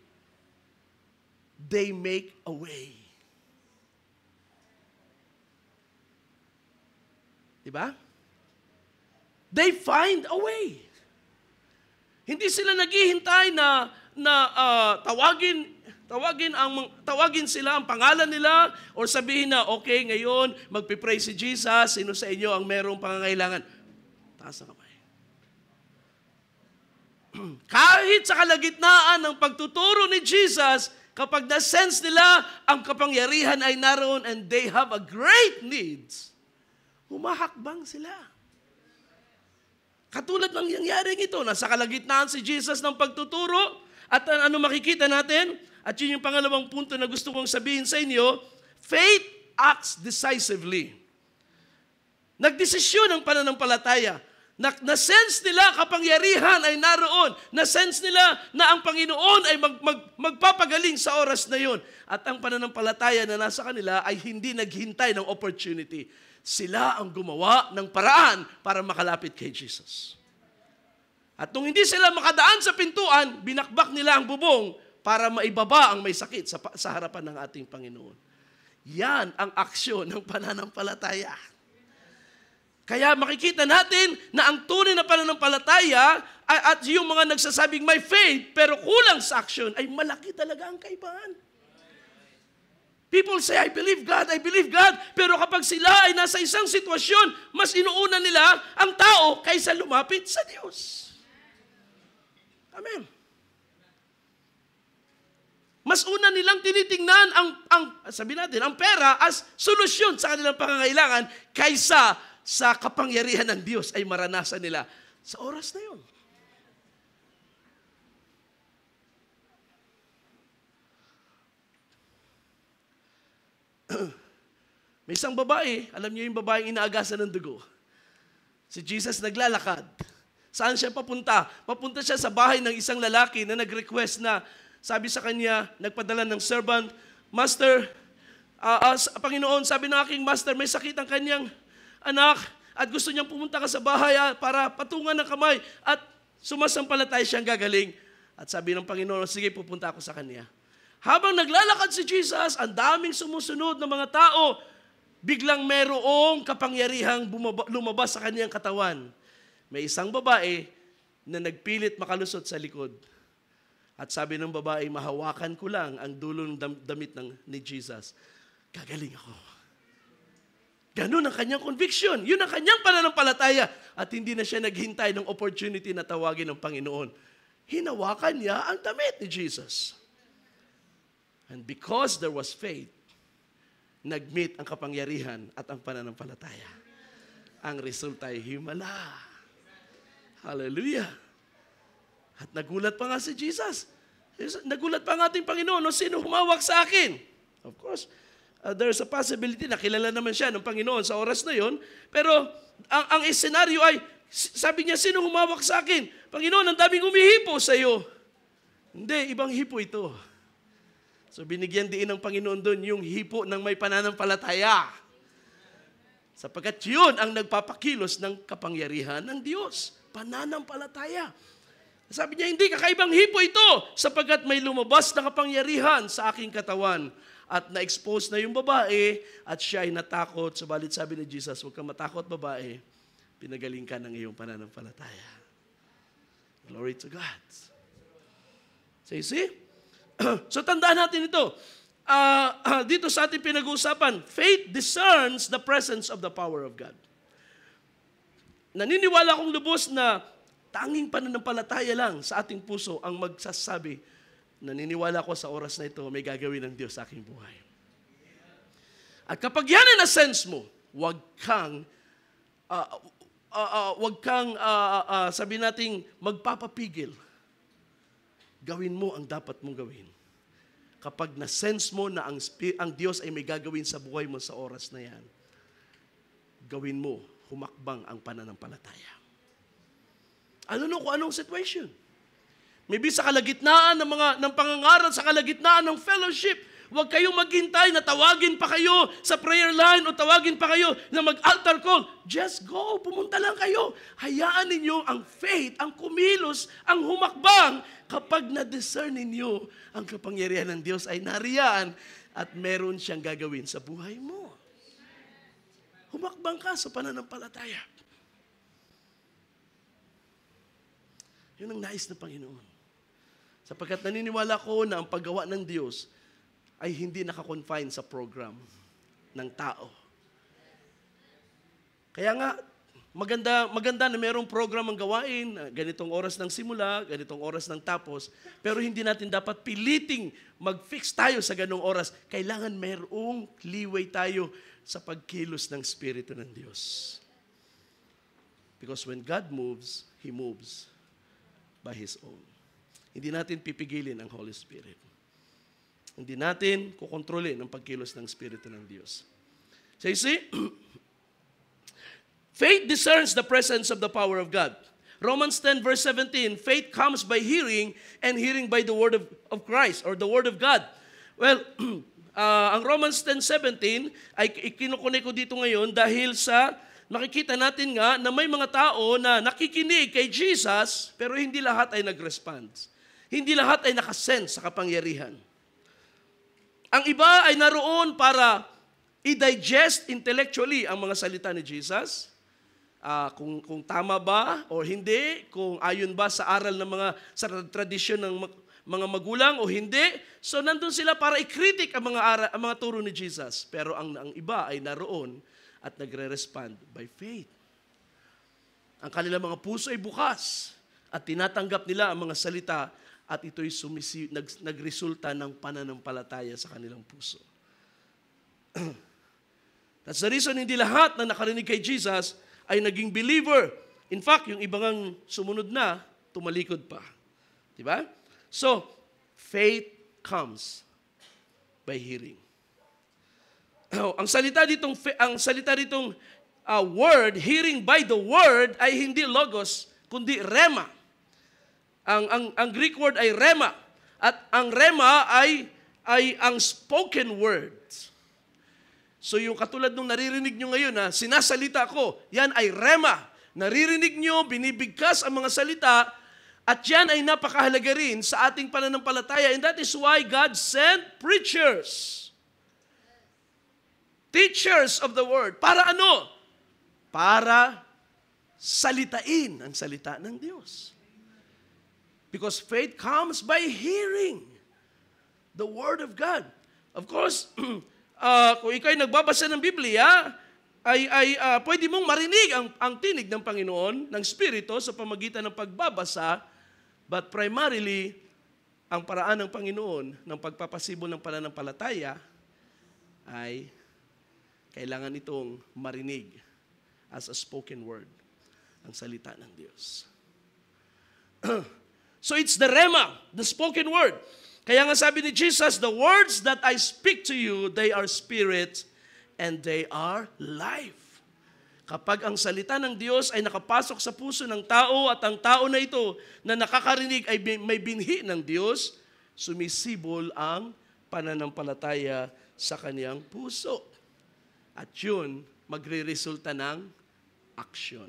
They make a way. Diba? They find a way. Hindi sila naghihintay na tawagin sila ang pangalan nila or sabihin na, okay, ngayon magpipray si Jesus, sino sa inyo ang merong pangangailangan? Taas na kamay. Kahit sa kalagitnaan ng pagtuturo ni Jesus, kapag na-sense nila ang kapangyarihan ay naroon and they have a great needs, humahakbang sila. Katulad ng nangyaring ito, nasa kalagitnaan si Jesus ng pagtuturo, at ano makikita natin? At yun yung pangalawang punto na gusto kong sabihin sa inyo, faith acts decisively. Nagdesisyon ang pananampalataya. Na-sense nila kapangyarihan ay naroon. Na-sense nila na ang Panginoon ay magpapagaling sa oras na yun. At ang pananampalataya na nasa kanila ay hindi naghintay ng opportunity. Sila ang gumawa ng paraan para makalapit kay Jesus. At nung hindi sila makadaan sa pintuan, binakbak nila ang bubong para maibaba ang may sakit sa harapan ng ating Panginoon. Yan ang aksyon ng pananampalataya. Kaya makikita natin na ang tunay na pananampalataya at yung mga nagsasabing may faith pero kulang sa aksyon ay malaki talaga ang kaibahan. People say, I believe God. Pero kapag sila ay nasa isang sitwasyon, mas inuuna nila ang tao kaysa lumapit sa Diyos. Amen. Mas una nilang tinitingnan sabi natin, ang pera as solusyon sa kanilang pangangailangan kaysa sa kapangyarihan ng Diyos ay maranasan nila sa oras na yun. May isang babae, alam niyo yung babaeng inaagasan ng dugo. Si Jesus naglalakad. Saan siya papunta? Papunta siya sa bahay ng isang lalaki na nag-request na, sabi sa kanya, nagpadala ng servant, Master, Panginoon, sabi ng aking master, may sakit ang kanyang anak at gusto niyang pumunta ka sa bahay para patungan ng kamay at sumasampalataya siyang gagaling. At sabi ng Panginoon, sige, pupunta ako sa kanya. Habang naglalakad si Jesus, ang daming sumusunod ng mga tao, biglang merong kapangyarihang lumabas sa kanyang katawan. May isang babae na nagpilit makalusot sa likod. At sabi ng babae, mahawakan ko lang ang dulo ng damit ni Jesus. Gagaling ako. Ganun ang kanyang conviction. Yun ang kanyang pananampalataya. At hindi na siya naghintay ng opportunity na tawagin ng Panginoon. Hinawakan niya ang damit ni Jesus. And because there was faith, nag-meet ang kapangyarihan at ang pananampalataya. Ang resulta ay himala. Hallelujah. At nagulat pa nga si Jesus. Nagulat pa nga ating Panginoon, sino humawak sa akin? Of course, there's a possibility na kilala naman siya ng Panginoon sa oras na yon. Pero ang senaryo ay, sabi niya, sino humawak sa akin? Panginoon, ang daming umihipo sa iyo. Hindi, ibang hipo ito. So binigyan din ng Panginoon doon yung hipo ng may pananampalataya. Sapagkat yun ang nagpapakilos ng kapangyarihan ng Diyos. Pananampalataya. Sabi niya, hindi, kakaibang hipo ito sapagkat may lumabas na kapangyarihan sa aking katawan. At na-expose na yung babae at siya ay natakot. Subalit sabi ni Jesus, huwag kang matakot babae, pinagaling ka ng iyong pananampalataya. Glory to God. So you see? So tandaan natin ito. Dito sa ating pinag-uusapan, faith discerns the presence of the power of God. Naniniwala akong lubos na tanging pananampalataya lang sa ating puso ang magsasabi, naniniwala ko sa oras na ito, may gagawin ng Diyos sa aking buhay. At kapag yan ay na-sense mo, wag kang sabi nating magpapapigil. Gawin mo ang dapat mong gawin. Kapag na-sense mo na ang Diyos ay may gagawin sa buhay mo sa oras na yan, gawin mo, humakbang ang pananampalataya. Ano kung anong situation? Maybe sa kalagitnaan ng pangangaral, sa kalagitnaan ng fellowship, huwag kayong maghintay na tawagin pa kayo sa prayer line o tawagin pa kayo na mag-altar call. Just go, pumunta lang kayo. Hayaan ninyo ang faith, ang kumilos, ang humakbang kapag na-discern ninyo ang kapangyarihan ng Diyos ay nariyan at meron siyang gagawin sa buhay mo. Humakbang ka sa pananampalataya. Yun ang nais ng Panginoon. Sapagkat naniniwala ko na ang paggawa ng Diyos ay hindi nakakonfine sa program ng tao. Kaya nga, maganda na mayroong program ang gawain, ganitong oras ng simula, ganitong oras ng tapos, pero hindi natin dapat piliting mag-fix tayo sa ganong oras. Kailangan mayroong leeway tayo sa pagkilos ng Espiritu ng Diyos. Because when God moves, He moves by His own. Hindi natin pipigilin ang Holy Spirit. Hindi natin kukontrolin ang pagkilos ng Espiritu ng Diyos. So you see, faith discerns the presence of the power of God. Romans 10 verse 17, faith comes by hearing and hearing by the word of Christ or the word of God. Well, ang Romans 10:17 ay ikinukunik ko dito ngayon dahil sa makikita natin nga na may mga tao na nakikinig kay Jesus pero hindi lahat ay nag-respond. Hindi lahat ay nakasense sa kapangyarihan. Ang iba ay naroon para i-digest intellectually ang mga salita ni Jesus. Kung tama ba o hindi, kung ayon ba sa aral ng sa tradisyon ng mga magulang o hindi. So nandun sila para i-critic ang mga turo ni Jesus. Pero ang iba ay naroon at nagre-respond by faith. Ang kanilang mga puso ay bukas at tinatanggap nila ang mga salita at ito'y nagresulta ng pananampalataya sa kanilang puso. That's the reason hindi lahat na nakarinig kay Jesus ay naging believer. In fact, yung ibang sumunod na, tumalikod pa. Diba? So, faith comes by hearing. Ang salita ditong word, hearing by the word, ay hindi logos, kundi rema. Ang Greek word ay rema. At ang rema ay ang spoken word. So yung katulad nung naririnig nyo ngayon na sinasalita ko, yan ay rema. Naririnig nyo, binibigkas ang mga salita, at yan ay napakahalaga rin sa ating pananampalataya. And that is why God sent preachers. Teachers of the word. Para ano? Para salitain ang salita ng Diyos. Because faith comes by hearing the word of God. Of course, kung ikaw ay nagbabasa ng Biblia, pwede mong marinig ang tinig ng Panginoon, ng Espiritu, sa pamagitan ng pagbabasa, but primarily, ang paraan ng Panginoon ng pagpapasibol ng pananampalataya ay kailangan itong marinig as a spoken word, ang salita ng Diyos. So it's the rema, the spoken word. Kaya nga sabi ni Jesus, the words that I speak to you, they are spirit and they are life. Kapag ang salita ng Diyos ay nakapasok sa puso ng tao at ang tao na ito na nakakarinig ay may binhi ng Diyos, sumisibol ang pananampalataya sa kaniyang puso. At yun, magre-resulta ng action.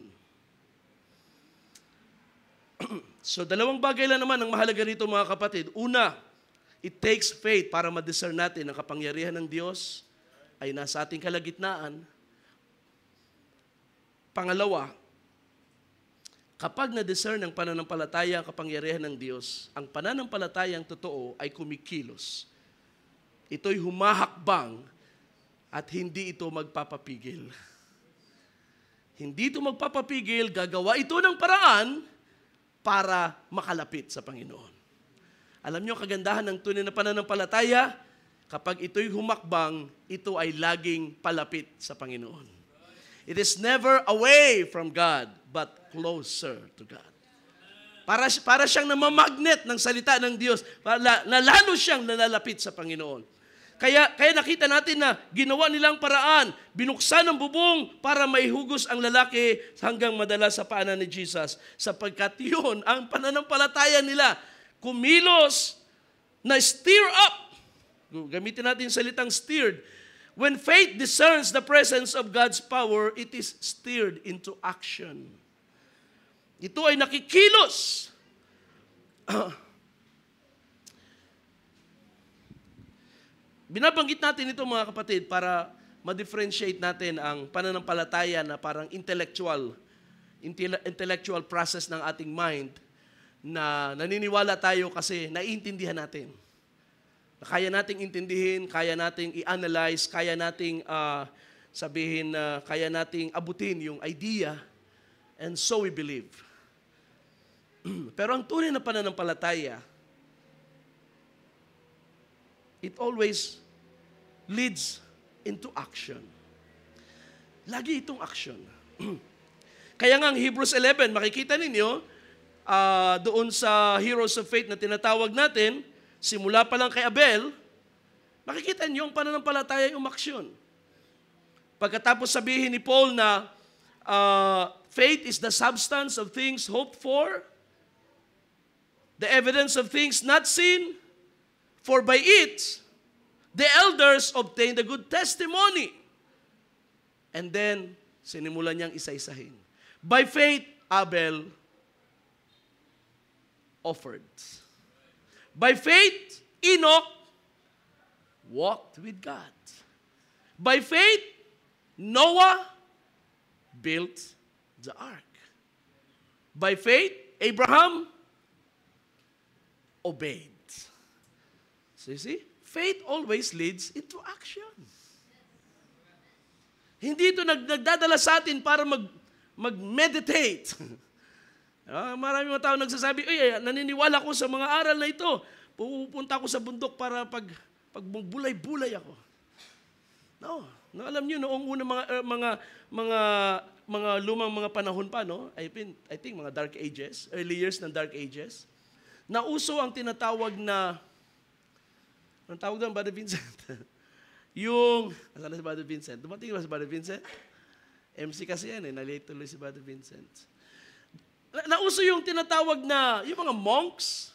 So, dalawang bagay lang naman ang mahalaga rito mga kapatid. Una, it takes faith para ma-discern natin ang kapangyarihan ng Diyos ay nasa ating kalagitnaan. Pangalawa, kapag na-discern ng pananampalataya ang kapangyarihan ng Diyos, ang pananampalatayang totoo ay kumikilos. Ito'y humahakbang at hindi ito magpapapigil. Hindi ito magpapapigil, gagawa ito ng paraan para makalapit sa Panginoon. Alam niyo, kagandahan ng tunay na pananampalataya, kapag ito'y humakbang, ito ay laging palapit sa Panginoon. It is never away from God, but closer to God. Para siyang namamagnet ng salita ng Diyos, na lalo siyang nalalapit sa Panginoon. Kaya nakita natin na ginawa nilang paraan, binuksan ang bubong para maihugos ang lalaki hanggang madala sa paanan ni Jesus. Sapagkat yun ang pananampalataya nila. Kumilos na stir up. Gamitin natin yung salitang stirred. When faith discerns the presence of God's power, it is stirred into action. Ito ay nakikilos. Binabanggit natin ito mga kapatid para ma-differentiate natin ang pananampalataya na parang intellectual process ng ating mind na naniniwala tayo kasi naiintindihan natin. Kaya nating intindihin, kaya nating i-analyze, kaya nating kaya nating abutin yung idea, and so we believe. Pero ang tunay na pananampalataya, it always leads into action. Lagi itong action. Kaya nga ang Hebrews 11, makikita ninyo, doon sa Heroes of Faith na tinatawag natin, simula pa lang kay Abel, makikita niyo ang pananampalataya yung umaksyon. Pagkatapos sabihin ni Paul na faith is the substance of things hoped for, the evidence of things not seen, for by it, the elders obtained a good testimony. And then, sinimulan niyang isa-isahin. By faith, Abel offered. By faith, Enoch walked with God. By faith, Noah built the ark. By faith, Abraham obeyed. So you see, faith always leads into action. Hindi ito nagdadala sa atin para mag-meditate. Marami mga tao nagsasabi, naniniwala ko sa mga aral na ito. Pupunta ako sa bundok para pag bulay-bulay ako. No, alam niyo noong una mga lumang mga panahon pa, no? I think mga dark ages, early years ng dark ages. Nauso ang tinatawag na ang tawag doon, Brother Vincent. Asan na si Brother Vincent? Dumating ba si Brother Vincent? MC kasi yan nalate tuloy si Brother Vincent. Nauso yung tinatawag na, yung mga monks,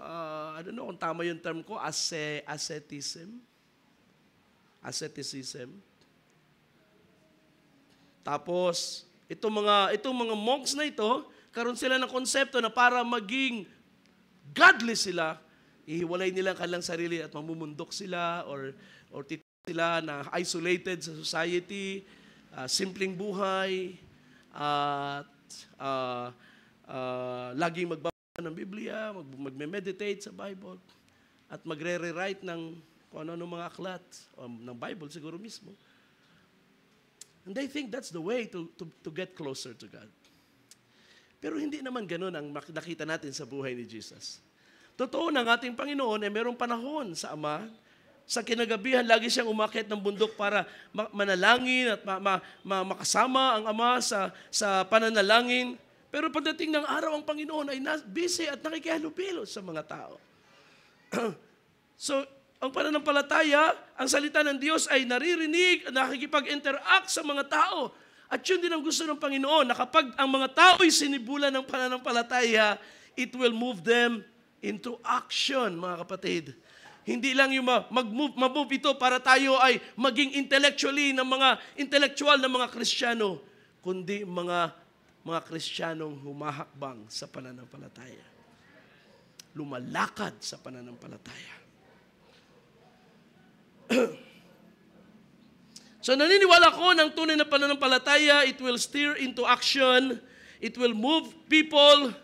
I don't know kung tama yung term ko, asceticism. Tapos, itong mga monks na ito, karon sila ng konsepto na para maging godly sila, ihiwalay nila ang kanilang sarili at mamumundok sila or sila na isolated sa society, simpleng buhay, at laging magbabasa ng Biblia, magme-meditate sa Bible, at magre-rewrite ng kung ano mga aklat ng Bible siguro mismo. And they think that's the way to get closer to God. Pero hindi naman ganun ang nakita natin sa buhay ni Jesus. Totoo ng ating Panginoon ay mayroong panahon sa Ama, sa kinagabihan lagi siyang umakyat ng bundok para manalangin at makasama ang Ama sa pananalangin. Pero pagdating ng araw, ang Panginoon ay busy at nakikihalubilo sa mga tao. So, ang pananampalataya, ang salita ng Diyos ay naririnig, nakikipag-interact sa mga tao. At yun din ang gusto ng Panginoon, na kapag ang mga tao ay sinibulan ng pananampalataya, it will move them into action, mga kapatid. Hindi lang yung mag-move ito para tayo ay maging intellectually ng mga intellectual na mga Kristiyano, kundi mga Kristiyanong humahakbang sa pananampalataya. Lumalakad sa pananampalataya. So naniniwala ko ng tunay na pananampalataya, it will steer into action, it will move people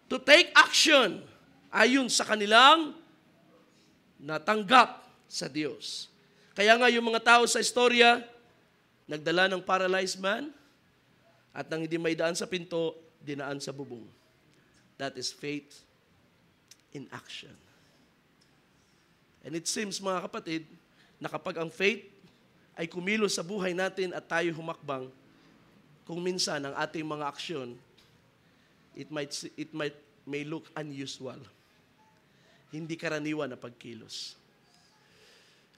to take action ayon sa kanilang natanggap sa Diyos. Kaya nga yung mga tao sa istorya, nagdala ng paralyzed man, at nang hindi may daan sa pinto, dinaan sa bubong. That is faith in action. And it seems, mga kapatid, na kapag ang faith ay kumilos sa buhay natin at tayo humakbang, kung minsan ang ating mga aksyon, it may look unusual. Hindi karaniwan na pagkilos.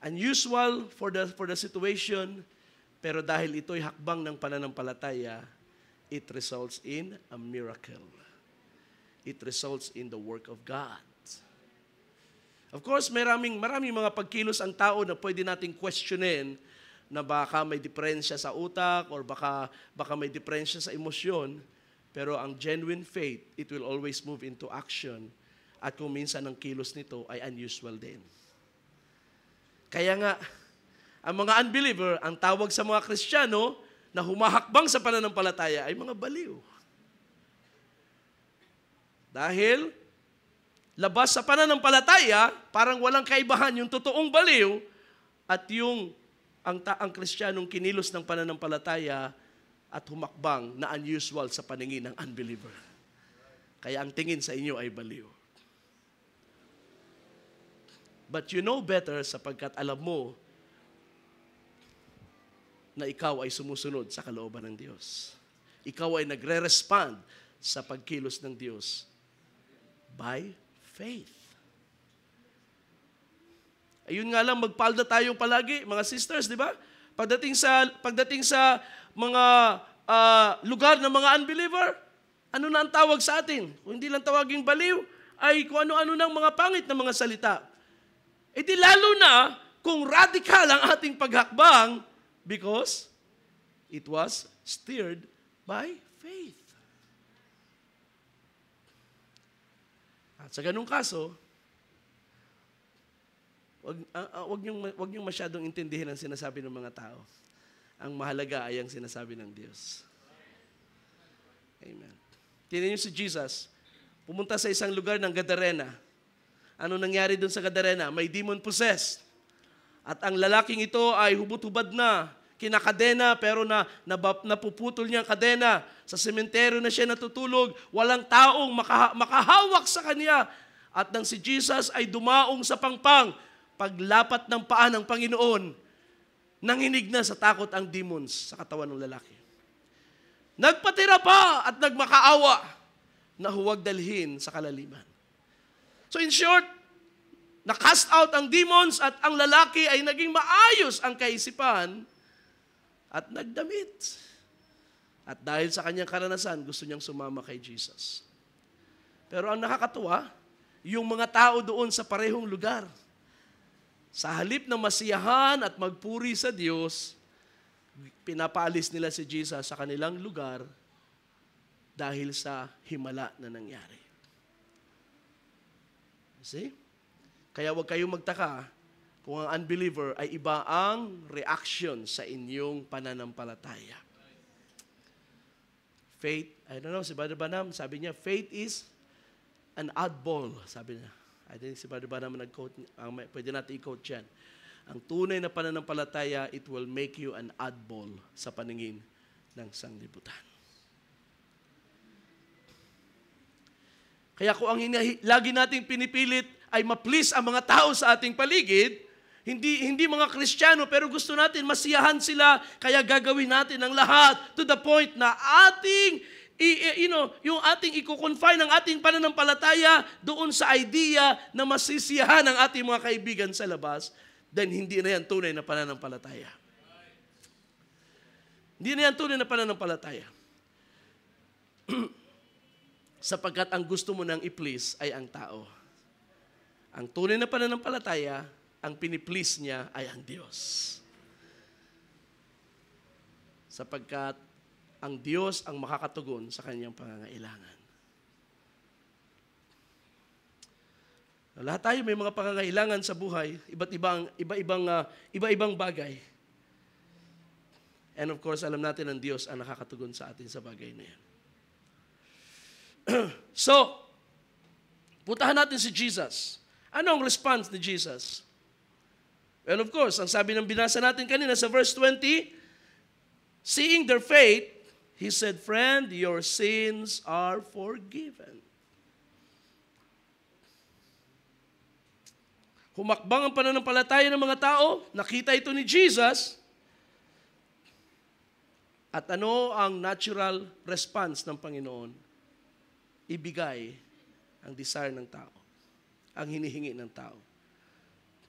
Unusual for the situation, pero dahil ito'y hakbang ng pananampalataya, it results in a miracle. It results in the work of God. Of course, maraming mga pagkilos ang tao na pwede nating questionin na baka may diferensya sa utak or baka may diferensya sa emosyon. Pero ang genuine faith, it will always move into action. At kung minsan ang kilos nito ay unusual din. Kaya nga, ang mga unbeliever, ang tawag sa mga Kristiyano na humahakbang sa pananampalataya ay mga baliw. Dahil labas sa pananampalataya, parang walang kaibahan yung totoong baliw at ang Kristiyanong kinilos ng pananampalataya at humakbang na unusual sa paningin ng unbeliever. Kaya ang tingin sa inyo ay baliw. But you know better sapagkat alam mo na ikaw ay sumusunod sa kalooban ng Diyos. Ikaw ay nagre-respond sa pagkilos ng Diyos by faith. Ayun nga lang, magpalda tayo palagi, mga sisters, di ba? Pagdating sa mga lugar ng mga unbeliever, ano na ang tawag sa atin? Kung hindi lang tawaging baliw, ay kung ano-ano ng mga pangit na mga salita. E di lalo na kung radical ang ating paghakbang because it was steered by faith. At sa ganung kaso, wag niyong masyadong intindihin ang sinasabi ng mga tao. Ang mahalaga ay ang sinasabi ng Diyos. Amen. Tingnan niyo si Jesus, pumunta sa isang lugar ng Gadarena. Ano nangyari doon sa Gadarena? May demon possessed. At ang lalaking ito ay hubot-hubad na. kinakadena pero napuputol niya ang kadena. Sa sementeryo na siya natutulog, walang taong makahawak sa kanya. At nang si Jesus ay dumaong sa pangpang, paglapat ng paa ng Panginoon, nanginig na sa takot ang demons sa katawan ng lalaki. Nagpatira pa at nagmakaawa na huwag dalhin sa kalaliman. So in short, na-cast out ang demons at ang lalaki ay naging maayos ang kaisipan at nagdamit. At dahil sa kanyang karanasan, gusto niyang sumama kay Jesus. Pero ang nakakatuwa, yung mga tao doon sa parehong lugar, sa halip na masiyahan at magpuri sa Diyos, pinapaalis nila si Jesus sa kanilang lugar dahil sa himala na nangyari. See? Kaya huwag kayong magtaka kung ang unbeliever ay iba ang reaction sa inyong pananampalataya. Faith, I don't know, si Brother Branham, sabi niya, faith is an oddball, sabi niya. I think si Brother Branham nag-quote, pwede natin i-quote yan. Ang tunay na pananampalataya, it will make you an oddball sa paningin ng sanglibutan. Kaya kung ang lagi nating pinipilit ay ma-please ang mga tao sa ating paligid, hindi mga Kristiyano, pero gusto natin masiyahan sila, kaya gagawin natin ang lahat to the point na yung ating i-confine ng ating pananampalataya doon sa idea na masisiyahan ang ating mga kaibigan sa labas, then hindi na yan tunay na pananampalataya. Hindi na yan tunay na pananampalataya. Sapagkat ang gusto mo nang i-please ay ang tao. Ang tunay na pananampalataya, ang piniplease niya ay ang Diyos. Sapagkat ang Diyos ang makakatugon sa kanyang pangangailangan. Lahat tayo may mga pangangailangan sa buhay, iba-ibang bagay. And of course, alam natin ang Diyos ang nakakatugon sa atin sa bagay na yan. So, puntahan natin si Jesus. Ano ang response ni Jesus? Well, of course, ang sabi ng binasa natin kanina sa verse 20, seeing their faith, He said, "Friend, your sins are forgiven." Humakbang ang pananampalataya ng mga tao, nakita ito ni Jesus, at ano ang natural response ng Panginoon? Ibigay ang desire ng tao, ang hinihingi ng tao.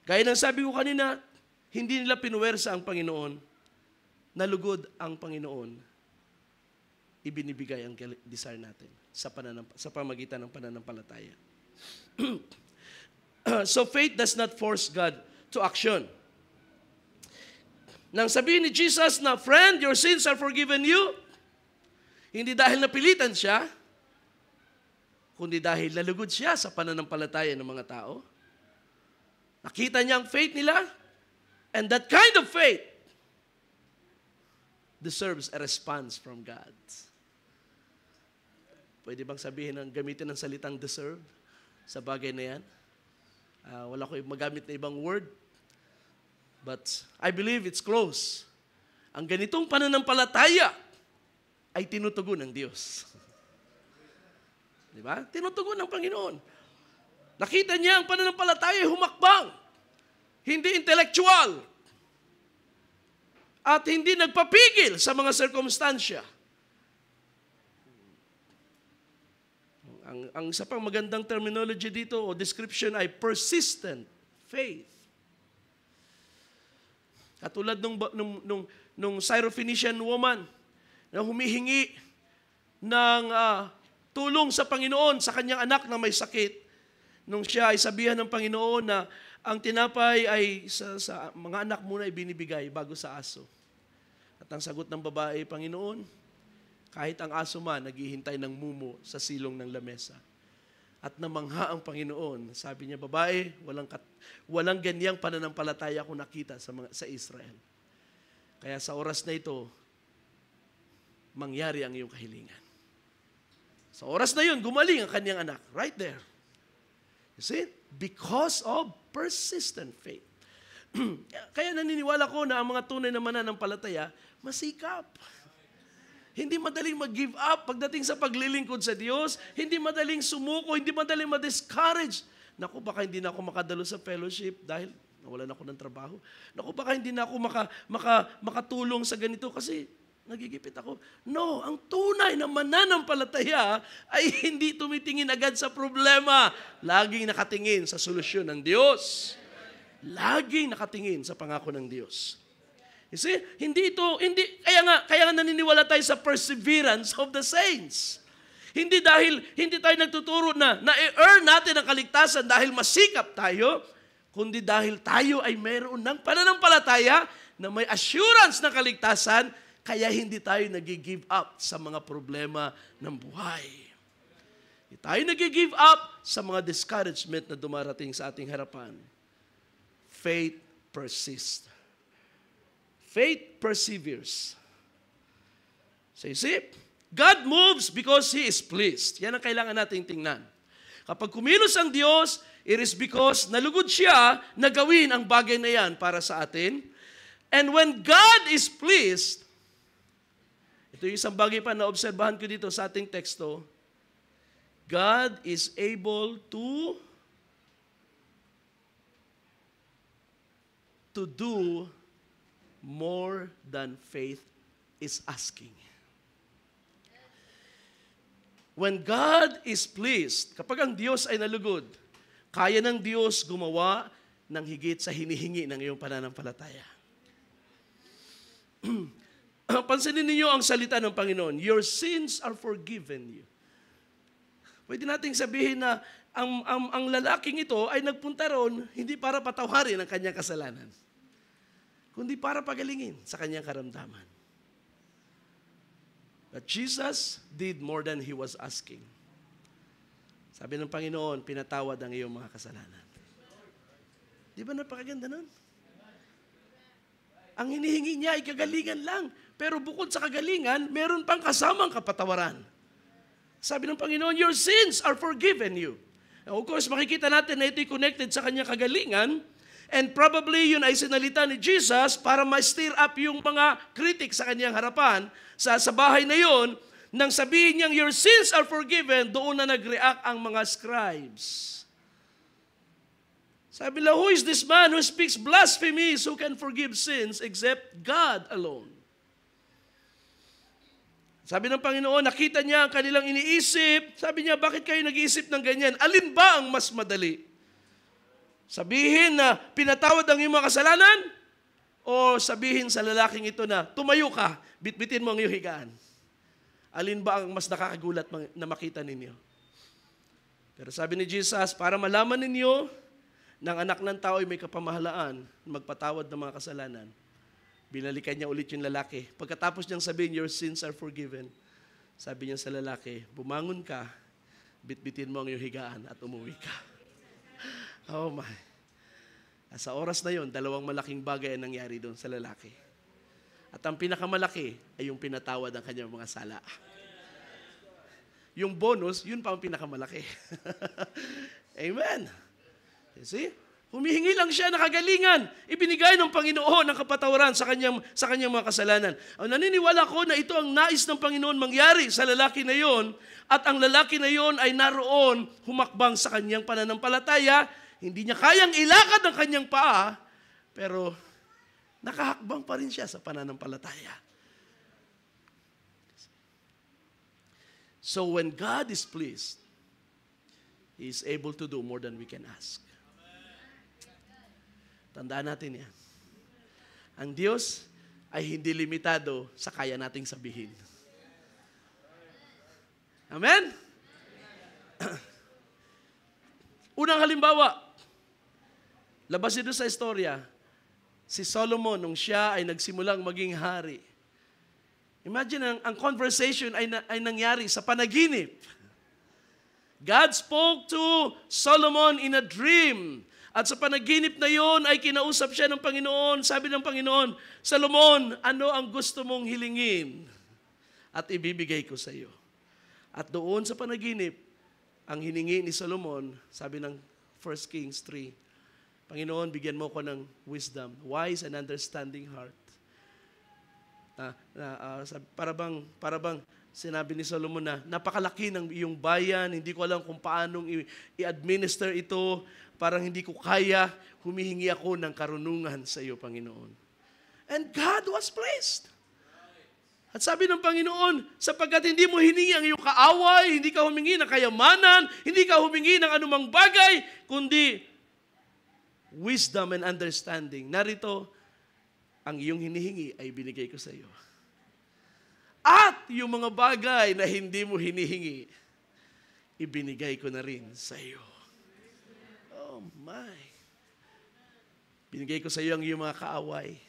Gaya ng sabi ko kanina, hindi nila pinuwersa ang Panginoon, nalugod ang Panginoon, ibinibigay ang desire natin sa pamagitan ng pananampalataya. So faith does not force God to action. Nang sabihin ni Jesus na, "Friend, your sins are forgiven you," hindi dahil napilitan siya, kundi dahil nalugod siya sa pananampalataya ng mga tao. Nakita niya ang faith nila, and that kind of faith deserves a response from God. Pwede bang sabihin gamitin ng salitang deserve sa bagay na yan? Wala ko magamit na ibang word, but I believe it's close. Ang ganitong pananampalataya ay tinutugon ng Diyos. Di ba? Tinutugon ng Panginoon. Nakita niya ang pananampalataya ay humakbang. Hindi intellectual. At hindi nagpapigil sa mga sirkumstansya. Ang isa pang magandang terminology dito o description ay persistent faith. Katulad nung Syrophoenician woman na humihingi ng tulong sa Panginoon sa kanyang anak na may sakit. Nung siya ay sabihan ng Panginoon na ang tinapay ay sa mga anak muna ibinibigay bago sa aso. At ang sagot ng babae, "Panginoon, kahit ang aso man naghihintay ng mumo sa silong ng lamesa." At namangha ang Panginoon. Sabi niya, "Babae, walang ganyang pananampalataya kung nakita sa Israel. Kaya sa oras na ito, mangyari ang iyong kahilingan." Sa oras na yun, gumaling ang kanyang anak. Right there. You see? Because of persistent faith. Kaya naniniwala ko na ang mga tunay na mananampalataya, masikap. Hindi madaling mag-give up pagdating sa paglilingkod sa Diyos. Hindi madaling sumuko, hindi madaling ma-discourage. Naku, baka hindi na ako makadalo sa fellowship dahil nawalan ako ng trabaho. Naku, baka hindi na ako makatulong sa ganito kasi nagigipit ako. No, ang tunay na mananampalataya ay hindi tumitingin agad sa problema. Laging nakatingin sa solusyon ng Diyos. Laging nakatingin sa pangako ng Diyos. You see, kaya nga naniniwala tayo sa perseverance of the saints. Hindi tayo nagtuturo na i-earn natin ang kaligtasan dahil masikap tayo, kundi dahil tayo ay mayroon ng pananampalataya na may assurance ng kaligtasan, kaya hindi tayo nag-give up sa mga problema ng buhay. Hindi tayo nag-give up sa mga discouragement na dumarating sa ating harapan. Faith persists. Faith perseveres. So you see, God moves because He is pleased. Yan ang kailangan nating tingnan. Kapag kumilos ang Diyos, it is because nalugod siya na gawin ang bagay na yan para sa atin. And when God is pleased, ito yung isang bagay pa na obserbahan ko dito sa ating teksto, God is able to do more than faith is asking. When God is pleased, kapag ang Diyos ay nalugod, kaya ng Diyos gumawa ng higit sa hinihingi ng iyong pananampalataya. Pansinin niyo ang salita ng Panginoon, your sins are forgiven you. Pwede nating sabihin na ang lalaking ito ay nagpunta ron hindi para patawarin ang kanyang kasalanan, kundi para pagalingin sa kanyang karamdaman. But Jesus did more than He was asking. Sabi ng Panginoon, pinatawad ang iyong mga kasalanan. Di ba napakaganda nun? Ang hinihingi niya ay kagalingan lang. Pero bukod sa kagalingan, meron pang kasamang kapatawaran. Sabi ng Panginoon, your sins are forgiven you. Now, of course, makikita natin na ito'y connected sa kanyang kagalingan. And probably yun ay sinalita ni Jesus para ma-stir up yung mga critics sa kanyang harapan sa bahay na yun. Nang sabihin niyang your sins are forgiven, doon na nag-react ang mga scribes. Sabi nila, who is this man who speaks blasphemies, who can forgive sins except God alone? Sabi ng Panginoon, nakita niya ang kanilang iniisip. Sabi niya, bakit kayo nag-iisip ng ganyan? Alin ba ang mas madali? Sabihin na pinatawad ang iyong mga kasalanan? O sabihin sa lalaking ito na tumayo ka, bitbitin mo ang iyong higaan? Alin ba ang mas nakakagulat na makita ninyo? Pero sabi ni Jesus, para malaman ninyo na ang anak ng tao ay may kapamahalaan magpatawad ng mga kasalanan, binalikan niya ulit yung lalaki. Pagkatapos niyang sabihin, your sins are forgiven, sabi niya sa lalaki, bumangon ka, bitbitin mo ang iyong higaan at umuwi ka. Oh my. Sa oras na yon, dalawang malaking bagay ang nangyari doon sa lalaki. At ang pinakamalaki ay yung pinatawad ng kanyang mga sala. Yung bonus, yun pa ang pinakamalaki. Amen. You see? Humihingi lang siya ng kagalingan. Ibinigay ng Panginoon ang kapatawaran sa kanyang mga kasalanan. Ang naniniwala ko na ito ang nais ng Panginoon mangyari sa lalaki na yon, at ang lalaki na yon ay naroon humakbang sa kanyang pananampalataya. Hindi niya kayang ilakad ang kanyang paa, pero nakahakbang pa rin siya sa pananampalataya. So when God is pleased, He is able to do more than we can ask. Tandaan natin yan. Ang Diyos ay hindi limitado sa kaya nating sabihin. Amen? Unang halimbawa, labas dito sa istorya, si Solomon, nung siya ay nagsimulang maging hari. Imagine, ang conversation ay nangyari sa panaginip. God spoke to Solomon in a dream. At sa panaginip na yon ay kinausap siya ng Panginoon. Sabi ng Panginoon, Solomon, ano ang gusto mong hilingin? At ibibigay ko sa iyo. At doon sa panaginip, ang hiningi ni Solomon, sabi ng 1 Kings 3, Panginoon, bigyan mo ko ng wisdom, wise and understanding heart. Para bang sinabi ni Solomon na napakalaki ng iyong bayan, hindi ko alam kung paanong i-administer ito, parang hindi ko kaya, humihingi ako ng karunungan sa iyo, Panginoon. And God was pleased. At sabi ng Panginoon, sapagkat hindi mo hiningi ang iyong kaaway, hindi ka humingi ng kayamanan, hindi ka humingi ng anumang bagay, kundi wisdom and understanding. Narito, ang iyong hinihingi ay binigay ko sa iyo. At yung mga bagay na hindi mo hinihingi, ibinigay ko na rin sa iyo. Oh my. Binigay ko sa iyo ang iyong mga kaaway.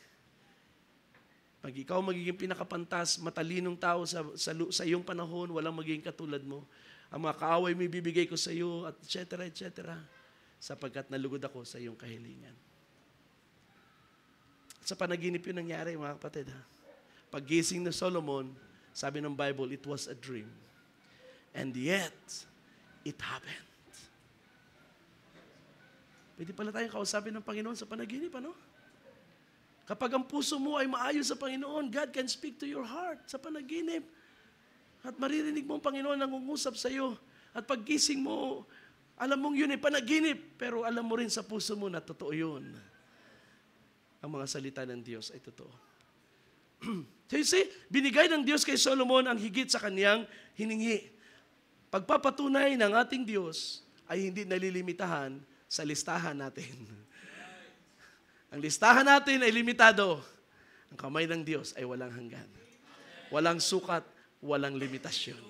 Pag ikaw magiging pinakapantas, matalinong tao sa iyong panahon, walang magiging katulad mo. Ang mga kaaway mo ibibigay ko sa iyo, at etc. Sapagkat nalugod ako sa iyong kahilingan. Sa panaginip yun nangyari, mga kapatid. Paggising ni Solomon, sabi ng Bible, it was a dream. And yet, it happened. Pwede pala tayong kausapin ng Panginoon sa panaginip, ano? Kapag ang puso mo ay maayos sa Panginoon, God can speak to your heart sa panaginip. At maririnig mo ang Panginoon nangungusap sa iyo. At paggising mo, alam mong yun ay panaginip, pero alam mo rin sa puso mo na totoo yun. Ang mga salita ng Diyos ay totoo. So you see, binigay ng Diyos kay Solomon ang higit sa kaniyang hiningi. Pagpapatunay ng ating Diyos ay hindi nalilimitahan sa listahan natin. Ang listahan natin ay limitado. Ang kamay ng Diyos ay walang hanggan. Walang sukat, walang limitasyon.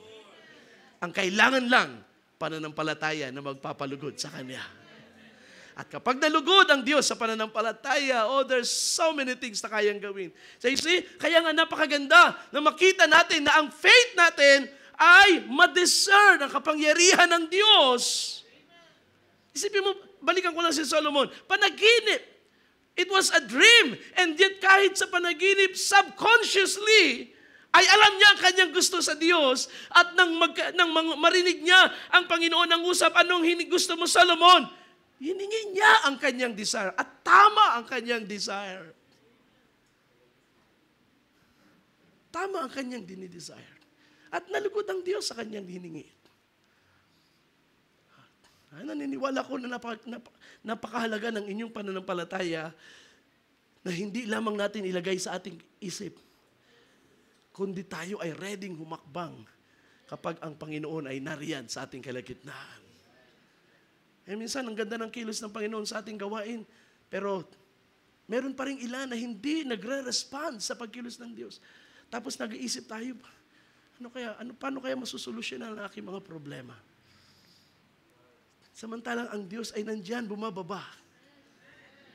Ang kailangan lang, pananampalataya na magpapalugod sa Kanya. At kapag nalugod ang Diyos sa pananampalataya, there's so many things na kayang gawin. So you see, kaya nga napakaganda na makita natin na ang faith natin ay ma-discern ang kapangyarihan ng Diyos. Isipin mo, balikan ko lang si Solomon, panaginip. It was a dream. And yet kahit sa panaginip, subconsciously, ay alam niya ang kanyang gusto sa Diyos. At nang marinig niya ang Panginoon ang usap, anong gusto mo, Solomon? Hiningi niya ang kanyang desire. At tama ang kanyang desire. Tama ang kanyang dinidesire. At nalugod ang Diyos sa kanyang hiningi. Naniniwala ko na napakahalaga ng inyong pananampalataya na hindi lamang natin ilagay sa ating isip, kundi tayo ay readyng humakbang kapag ang Panginoon ay nariyan sa ating kalagitnaan. Minsan, ang ganda ng kilos ng Panginoon sa ating gawain, pero meron pa rin ilan na hindi nagre-respond sa pagkilos ng Diyos. Tapos nag-iisip tayo, paano kaya masusolusyonan ang aking mga problema? Samantalang ang Diyos ay nandyan, bumababa.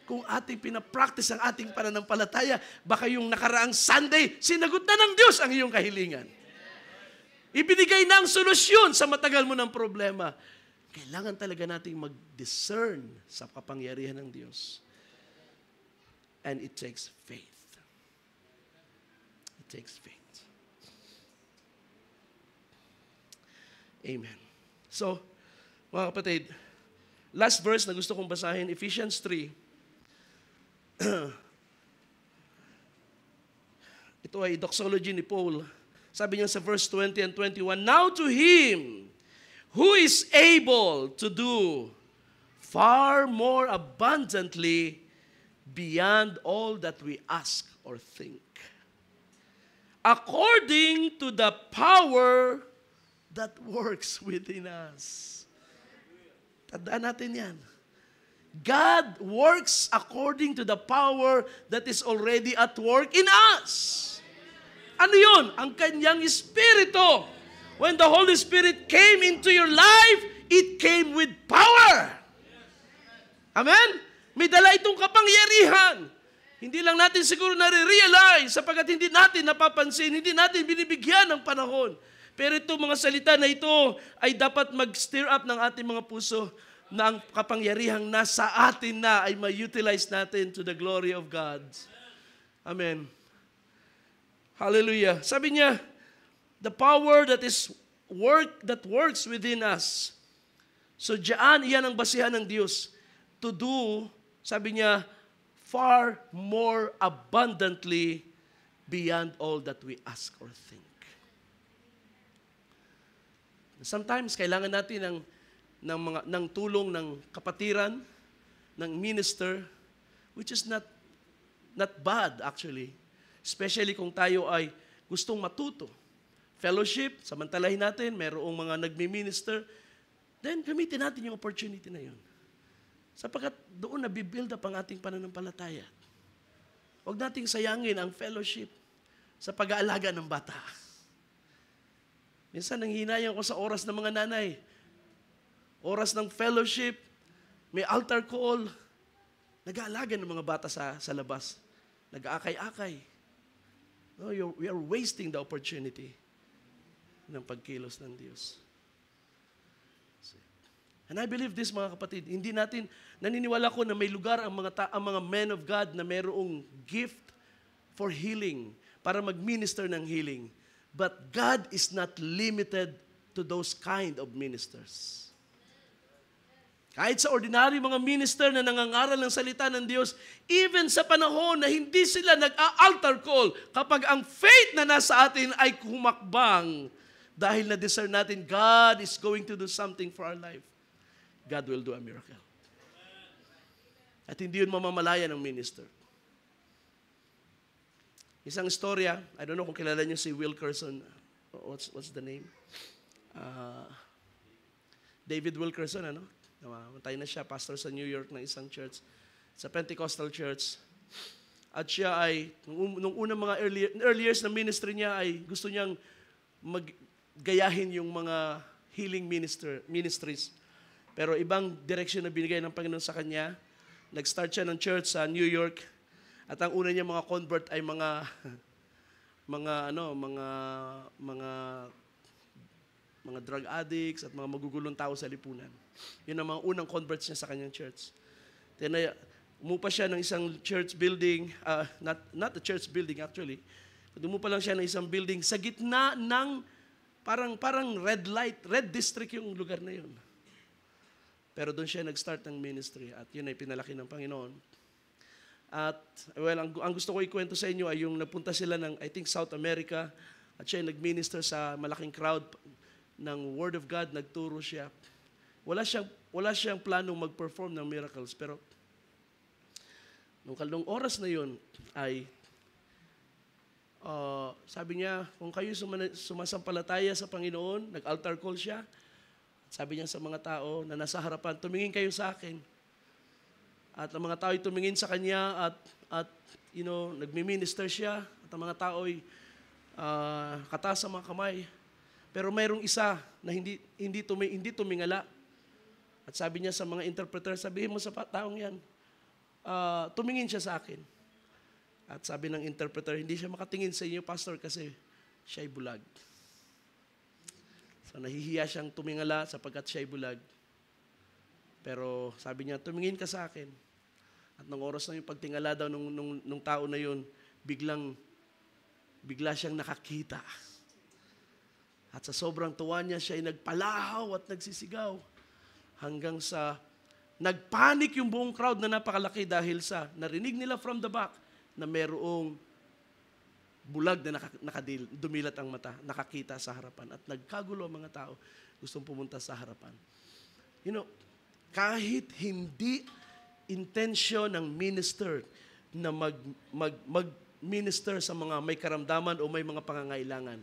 Kung ating pinapractice ang ating pananampalataya, baka yung nakaraang Sunday, sinagot na ng Diyos ang iyong kahilingan. Ibinigay na ang solusyon sa matagal mo ng problema. Kailangan talaga nating mag-discern sa kapangyarihan ng Diyos. And it takes faith. It takes faith. Amen. So, mga kapatid, last verse na gusto kong basahin, Ephesians 3. Ito ay doxology ni Paul. Sabi niya sa verse 20 and 21, Now to Him who is able to do far more abundantly beyond all that we ask or think, according to the power that works within us. Tandaan natin yan. God works according to the power that is already at work in us. Ano yun? Ang kanyang Espiritu. When the Holy Spirit came into your life, it came with power. Amen? May dala itong kapangyarihan. Hindi lang natin siguro nare-realize sapagkat hindi natin napapansin, hindi natin binibigyan ng panahon. Pero ito mga salita na ito ay dapat mag-stir up ng ating mga puso na ang kapangyarihang nasa atin na ay ma-utilize natin to the glory of God. Amen. Hallelujah. Sabi niya, the power that works within us. So diyan, iyan ang basihan ng Diyos to do Sabi niya, far more abundantly beyond all that we ask or think. Sometimes, kailangan natin ng tulong ng kapatiran, ng minister, which is not bad actually. Especially kung tayo ay gustong matuto. Fellowship, samantalahin natin, mayroong mga nagmi-minister, then gamitin natin yung opportunity na yun. Sapagkat doon nabibuild up ang ating pananampalataya. Huwag nating sayangin ang fellowship sa pag-aalaga ng bata. Minsan nanghihinayang ko sa oras ng mga nanay. Oras ng fellowship, may altar call, nag-aalaga ng mga bata sa labas. Nag-aakay-akay. No, we are wasting the opportunity ng pagkilos ng Diyos. And I believe this, mga kapatid, hindi natin, naniniwala ko na may lugar ang mga men of God na mayroong gift for healing, para mag-minister ng healing. But God is not limited to those kind of ministers. Kahit sa ordinary mga minister na nangangaral ng salita ng Diyos, even sa panahon na hindi sila nag-altar call, kapag ang faith na nasa atin ay humakbang, dahil na-discern natin, God is going to do something for our life, God will do a miracle. At hindi yun mamamalaya ng minister. Isang istorya, I don't know kung kilala niyo si Wilkerson. What's the name? David Wilkerson, ano? Namatay na siya, pastor sa New York ng isang church, sa Pentecostal church. At siya ay, nung unang mga early years na ministry niya, ay gusto niyang maggayahin yung mga healing ministries. Pero ibang direksyon na binigay ng Panginoon sa kanya. Nag-start siya ng church sa New York. At ang una niya mga convert ay mga drug addicts at mga magugulong tao sa lipunan. Yun ang mga unang converts niya sa kanyang church. Then umupa siya ng isang church building, not a church building actually. Umupa lang siya ng isang building sa gitna ng parang red district yung lugar na yun. Pero doon siya nag-start ng ministry at yun ay pinalaki ng Panginoon. At, ang gusto ko ikwento sa inyo ay yung napunta sila ng, I think, South America at siya ay nag-minister sa malaking crowd ng Word of God, nagturo siya. Wala siyang planong mag-perform ng miracles, pero nung oras na yun ay sabi niya, kung kayo sumasampalataya sa Panginoon, nag-altar call siya. Sabi niya sa mga tao na nasa harapan, tumingin kayo sa akin. At ang mga tao ay tumingin sa kanya at nagmi-minister siya. At ang mga tao ay kataas sa mga kamay. Pero mayroong isa na hindi tumingala. At sabi niya sa mga interpreter, sabihin mo sa taong yan, tumingin siya sa akin. At sabi ng interpreter, hindi siya makatingin sa inyo, pastor, kasi siya'y bulag. So nahihiya siyang tumingala sapagkat siya'y bulag. Pero sabi niya, tumingin ka sa akin. At nung oras na yung pagtingala daw nung tao na yun, bigla siyang nakakita. At sa sobrang tuwa niya, siya ay nagpalahaw at nagsisigaw. Hanggang sa nagpanik yung buong crowd na napakalaki dahil sa narinig nila from the back na merong bulag na dumilat ang mata, nakakita sa harapan. At nagkagulo ang mga tao, gustong pumunta sa harapan. Kahit hindi intensyon ng minister na mag-minister sa mga may karamdaman o may mga pangangailangan,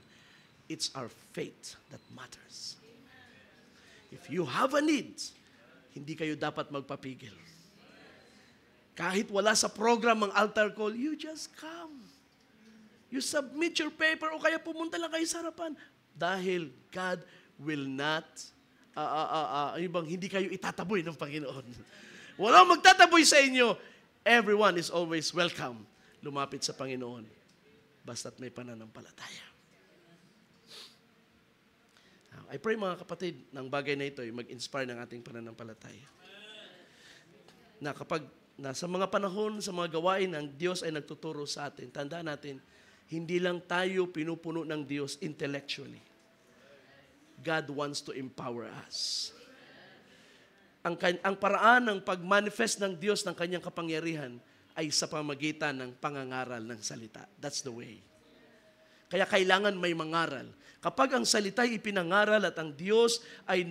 it's our faith that matters. If you have a need, hindi kayo dapat magpapigil. Kahit wala sa program ang altar call, you just come. You submit your paper o kaya pumunta lang kayo sa harapan. Dahil God will not, hindi kayo itataboy ng Panginoon. Walang magtataboy sa inyo. Everyone is always welcome. Lumapit sa Panginoon. Basta't may pananampalataya. I pray mga kapatid, ng bagay na ito ay mag-inspire ng ating pananampalataya. Na kapag nasa mga panahon, sa mga gawain, ang Diyos ay nagtuturo sa atin, tandaan natin, hindi lang tayo pinupuno ng Diyos intellectually. God wants to empower us. ang paraan ng pag-manifest ng Diyos ng kanyang kapangyarihan ay sa pamagitan ng pangangaral ng salita. That's the way. Kaya kailangan may mangaral. Kapag ang salita ay ipinangaral at ang Diyos ay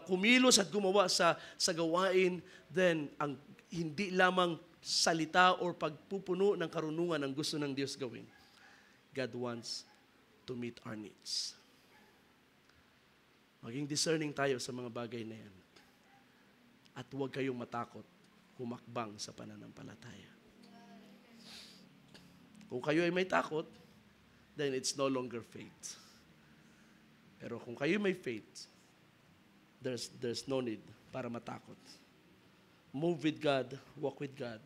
kumilos at gumawa sa gawain, then ang hindi lamang salita or pagpupuno ng karunungan ang gusto ng Diyos gawin. God wants to meet our needs. Maging discerning tayo sa mga bagay na yan. At huwag kayong matakot humakbang sa pananampalataya. Kung kayo ay may takot, then it's no longer faith. Pero kung kayo may faith, there's no need para matakot. Move with God, walk with God.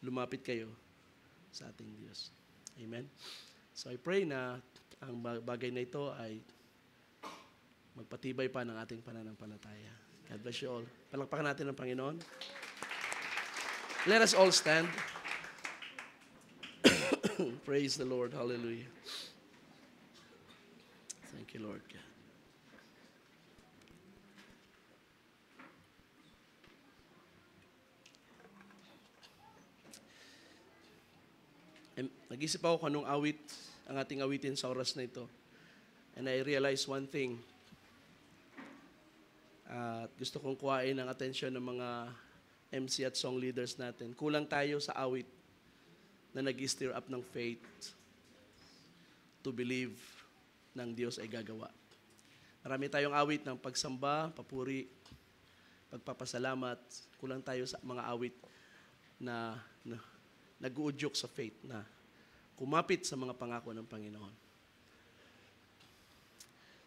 Lumapit kayo sa ating Diyos. Amen? So I pray na ang bagay na ito ay magpatibay pa ng ating pananampalataya. God bless you all. Palakpakan natin ang Panginoon. Let us all stand. Praise the Lord. Hallelujah. Thank you, Lord God. Nag-isip ako kung anong awit ang ating awitin sa oras na ito. And I realized one thing. At gusto kong kuhain ang atensyon ng mga MC at song leaders natin. Kulang tayo sa awit na nag-stir up ng faith to believe ng Diyos ay gagawa. Marami tayong awit ng pagsamba, papuri, pagpapasalamat. Kulang tayo sa mga awit na nag-uudyok sa faith na kumapit sa mga pangako ng Panginoon.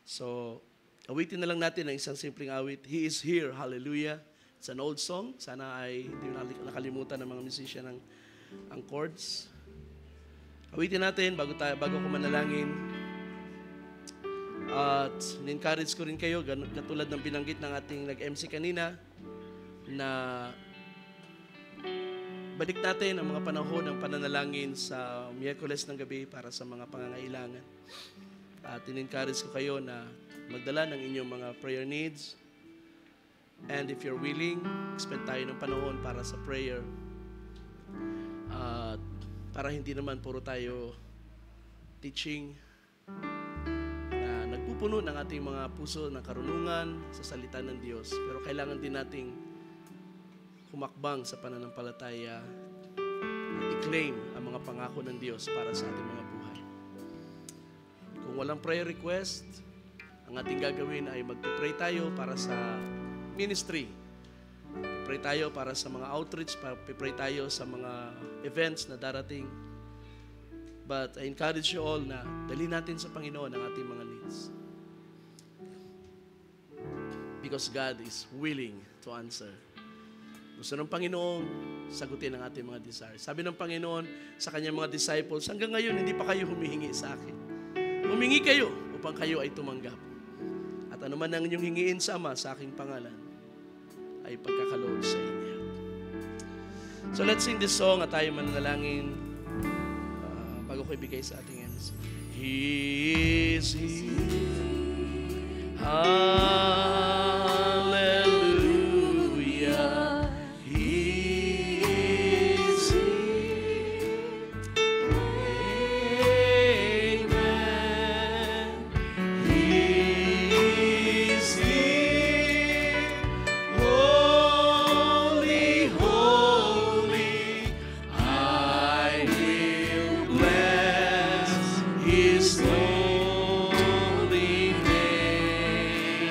So, awitin na lang natin ang isang simpleng awit. He is here. Hallelujah. It's an old song. Sana ay hindi nakalimutan ng mga musician ang chords. Awitin natin bago ko manalangin. At in-encourage ko rin kayo, katulad ng binanggit ng ating nag-MC kanina, na balik natin ang mga panahon ng pananalangin sa Miyerkules ng gabi para sa mga pangangailangan. At in-encourage ko kayo na magdala ng inyong mga prayer needs. And if you're willing, spend tayo ng panahon para sa prayer. Para hindi naman puro tayo teaching na nagpupuno ng ating mga puso ng karunungan sa salita ng Diyos. Pero kailangan din nating humakbang sa pananampalataya at i-claim ang mga pangako ng Diyos para sa ating mga buhay. Kung walang prayer request, ang ating gagawin ay magpipray tayo para sa ministry. Pray tayo para sa mga outreach, pray tayo sa mga events na darating. But I encourage you all na dalhin natin sa Panginoon ang ating mga needs. Because God is willing to answer. Gusto ng Panginoon sagutin ang ating mga desires. Sabi ng Panginoon sa kanyang mga disciples, hanggang ngayon hindi pa kayo humihingi sa akin. Humingi kayo upang kayo ay tumanggap. At ano man ang inyong hingiin sa Ama sa aking pangalan, ay pagkakaloob sa inyo. So let's sing this song at tayo mananalangin bago ko ibigay sa ating MC. He is here. Hallelujah. He is here. Amen. He is here. Holy, holy, I will bless His holy name.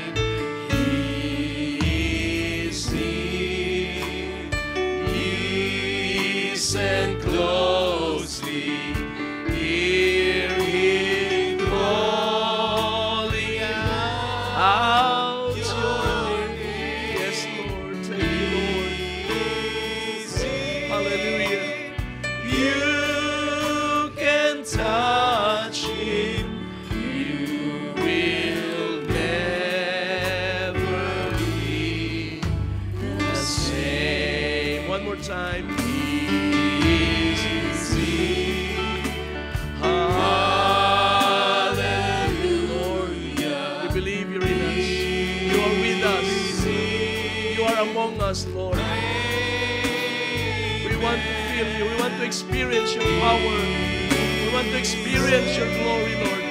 are among us, Lord. We want to feel you. We want to experience your power. We want to experience your glory, Lord.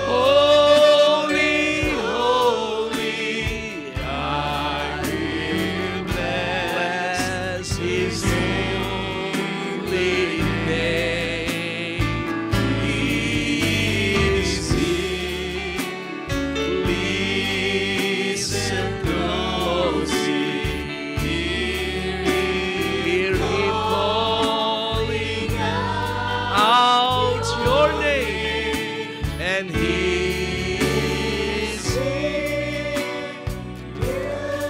Holy, holy, I will bless His holy name. Listen closely, hear Him calling out your name, and He is here.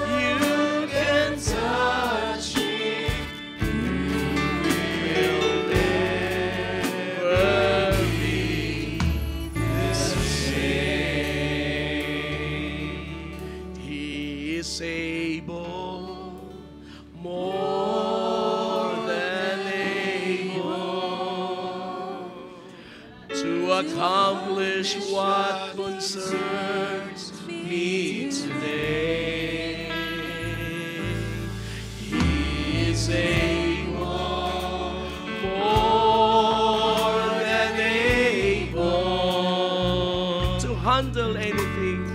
You can touch Him, will never be the same. He is able, more than able, to accomplish what concerns me today. He is able, more than able, to handle anything,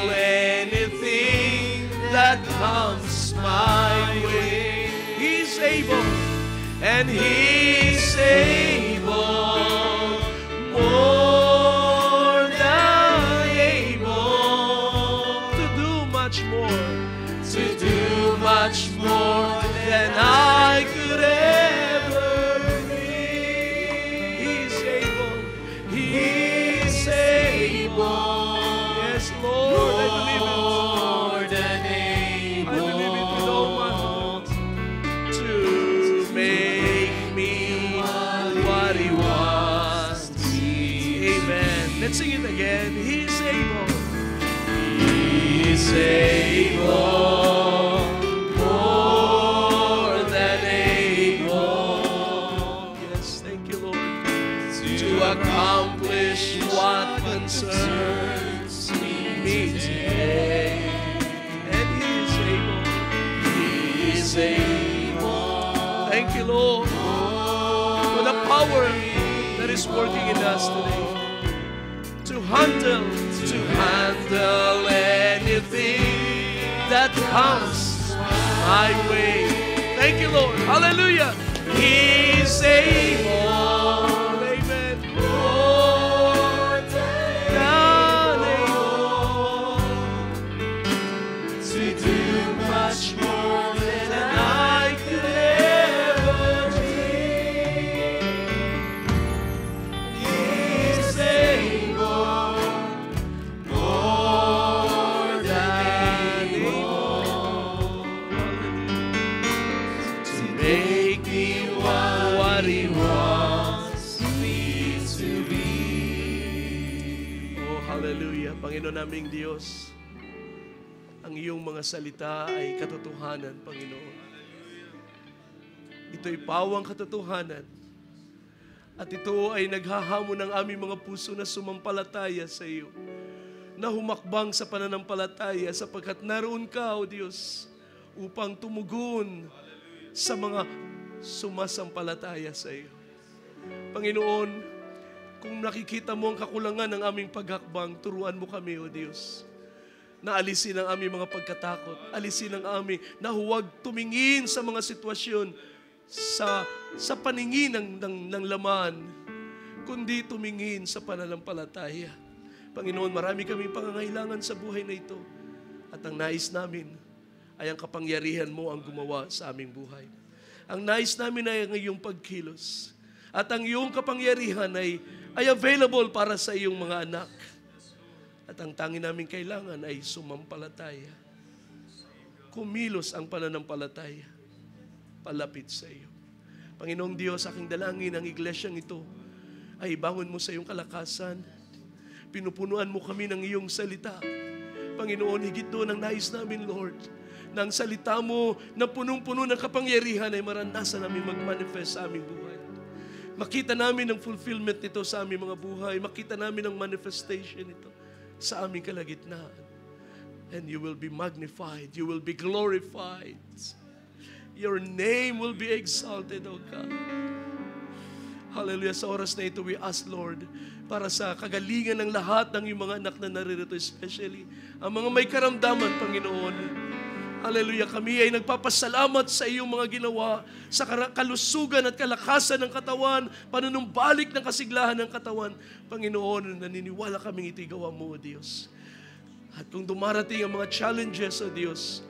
anything that comes my way. He's able, and He's able, more than able, to do much more than I could ever be. He's able, He's able. Yes, Lord, I believe it. I believe it with all my heart, to make me what He wants to be. Amen. Let's sing it again. He's able. He's able, more than able. Yes, thank you, Lord. To accomplish what concerns me today. And He's able. He's able. Thank you, Lord, for the power that is working in us today. To handle anything that comes my way. Thank you, Lord. Hallelujah. He's able. Amen. More than able, to do much more than I could ever dream. He's able, more than able, to make me what He wants me to be. Oh, hallelujah. Panginoon naming Diyos, ang iyong mga salita ay katotohanan, Panginoon. Ito'y pawang katotohanan. At ito ay naghahamon ng aming mga puso na sumampalataya sa iyo, na humakbang sa pananampalataya, sapagkat naroon ka, O Diyos, upang tumugon sa mga sumasampalataya sa iyo. Panginoon, kung nakikita mo ang kakulangan ng aming paghakbang, turuan mo kami, O Diyos, na alisin ang aming mga pagkatakot, alisin ang aming, na huwag tumingin sa mga sitwasyon sa paningin ng laman, kundi tumingin sa pananampalataya. Panginoon, marami kaming pangangailangan sa buhay na ito, at ang nais namin ay ang kapangyarihan mo ang gumawa sa aming buhay. Ang nais namin ay ang iyong pagkilos, at ang iyong kapangyarihan ay available para sa iyong mga anak. At ang tangi namin kailangan ay sumampalataya. Kumilos ang pananampalataya palapit sa iyo. Panginoong Diyos, aking dalangin ang iglesyang ito ay bangon mo sa iyong kalakasan. Pinupunuan mo kami ng iyong salita. Panginoon, higit doon ang nais namin, Lord, na ang salita mo na punong-puno ng kapangyarihan ay maranasan namin mag-manifest sa aming buhay. Makita namin ang fulfillment nito sa aming mga buhay. Makita namin ang manifestation nito sa aming kalagitnaan. And you will be magnified. You will be glorified. Your name will be exalted, O God. Hallelujah. Sa oras na ito, we ask, Lord, para sa kagalingan ng lahat ng iyong mga anak na naririto, especially ang mga may karamdaman, Panginoon. Hallelujah. Kami ay nagpapasalamat sa iyong mga ginawa, sa kalusugan at kalakasan ng katawan, panunumbalik ng kasiglahan ng katawan. Panginoon, naniniwala kaming ito'y gawa mo, O Diyos. At kung dumarating ang mga challenges, O Diyos,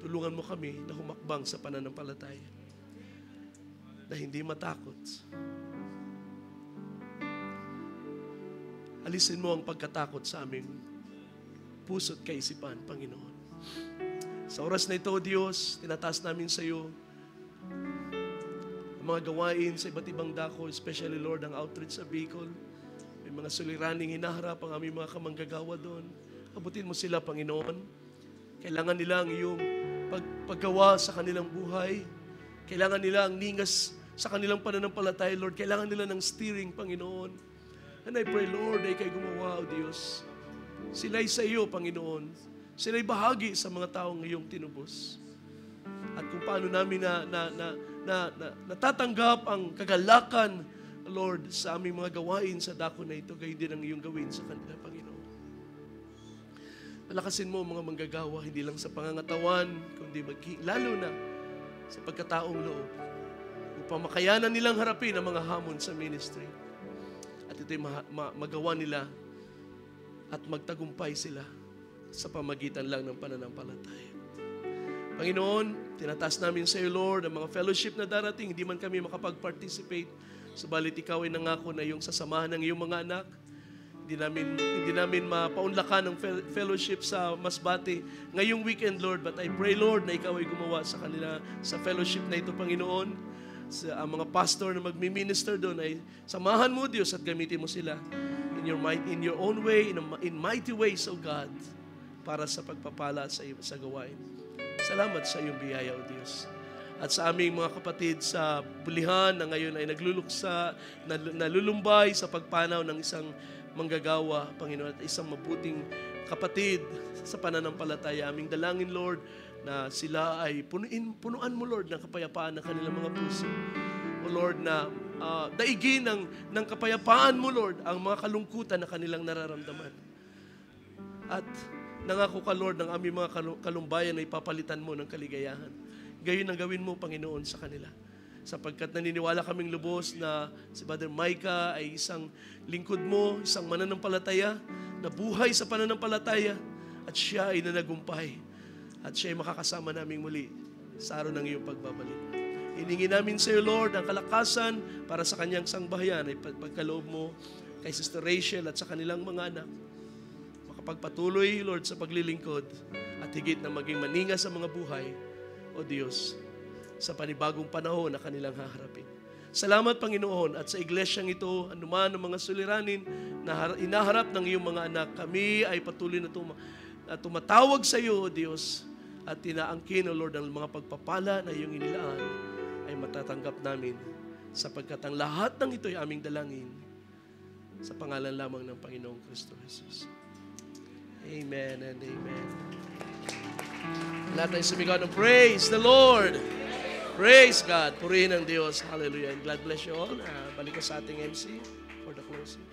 tulungan mo kami na humakbang sa pananampalataya, na hindi matakot. Alisin mo ang pagkatakot sa aming puso't kaisipan, Panginoon. Sa oras na ito, O Diyos, tinataas namin sa iyo ang mga gawain sa iba't ibang dako, especially, Lord, ang outreach sa Bicol. May mga suliraning hinaharap ang aming mga kamanggagawa doon. Abutin mo sila, Panginoon. Kailangan nila ang iyong paggawa sa kanilang buhay. Kailangan nila ang ningas sa kanilang pananampalataya, Lord. Kailangan nila ng steering, Panginoon. And I pray, Lord, ay kay gumawa, O Diyos. Sila'y sa iyo, Panginoon. Sila'y bahagi sa mga taong iyong tinubos. At kung paano namin natatanggap ang kagalakan, Lord, sa aming mga gawain sa dako na ito, gayon din ang iyong gawin sa kanila, Panginoon. Palakasin mo mga manggagawa, hindi lang sa pangangatawan, kundi lalo na sa pagkataong loob, upang makayanan nilang harapin ang mga hamon sa ministry. At ito'y magawa nila at magtagumpay sila sa pamagitan lang ng pananampalataya. Panginoon, tinataas namin sa iyo, Lord, ang mga fellowship na darating, hindi man kami makapag-participate, subalit ikaw ay nangako na iyong sasamahan ng iyong mga anak. Hindi namin mapaunlakan ng fellowship sa Masbate ngayong weekend, Lord, but I pray, Lord, na ikaw ay gumawa sa kanila sa fellowship na ito, Panginoon. Ang mga pastor na magmi-minister doon ay samahan mo, Diyos, at gamitin mo sila in your own way, in mighty ways, O God, para sa pagpapala sa gawain. Salamat sa iyong biyaya, O Diyos. At sa aming mga kapatid sa Bulihan na ngayon ay nagluluksa, nalulumbay sa pagpanaw ng isang manggagawa, Panginoon, at isang mabuting kapatid sa pananampalataya. Aming dalangin, Lord, na sila ay punuan mo, Lord, ng kapayapaan ng kanilang mga puso. O Lord, na daigin ng kapayapaan mo, Lord, ang mga kalungkutan na kanilang nararamdaman. At nangako ka, Lord, ng aming mga kalumbayan na ipapalitan mo ng kaligayahan. Gayon ang gawin mo, Panginoon, sa kanila. Sapagkat naniniwala kaming lubos na si Brother Micah ay isang lingkod mo, isang mananampalataya, na buhay sa pananampalataya, at siya ay nanagumpay. At siya ay makakasama naming muli sa araw ng iyong pagbabalik. Hiningi namin sa iyo, Lord, ang kalakasan para sa kanyang sangbahayan ay pagkaloob mo kay Sister Rachel at sa kanilang mga anak. Makapagpatuloy, Lord, sa paglilingkod at higit na maging maninga sa mga buhay, O Diyos, sa panibagong panahon na kanilang haharapin. Salamat, Panginoon, at sa iglesyang ito, anuman ang mga suliranin na inaharap ng iyong mga anak, kami ay patuloy na tumatawag sa iyo, O Diyos, at tinaangkin, O Lord, ang mga pagpapala na iyong inilaan ay matatanggap namin, sapagkat ang lahat ng ito ay aming dalangin sa pangalan lamang ng Panginoong Kristo Jesus. Amen and amen. Lahat tayo sumigaw ng praise the Lord. Praise God. Purihin ang Diyos. Hallelujah. And God bless you all. Balik ko sa ating MC for the closing.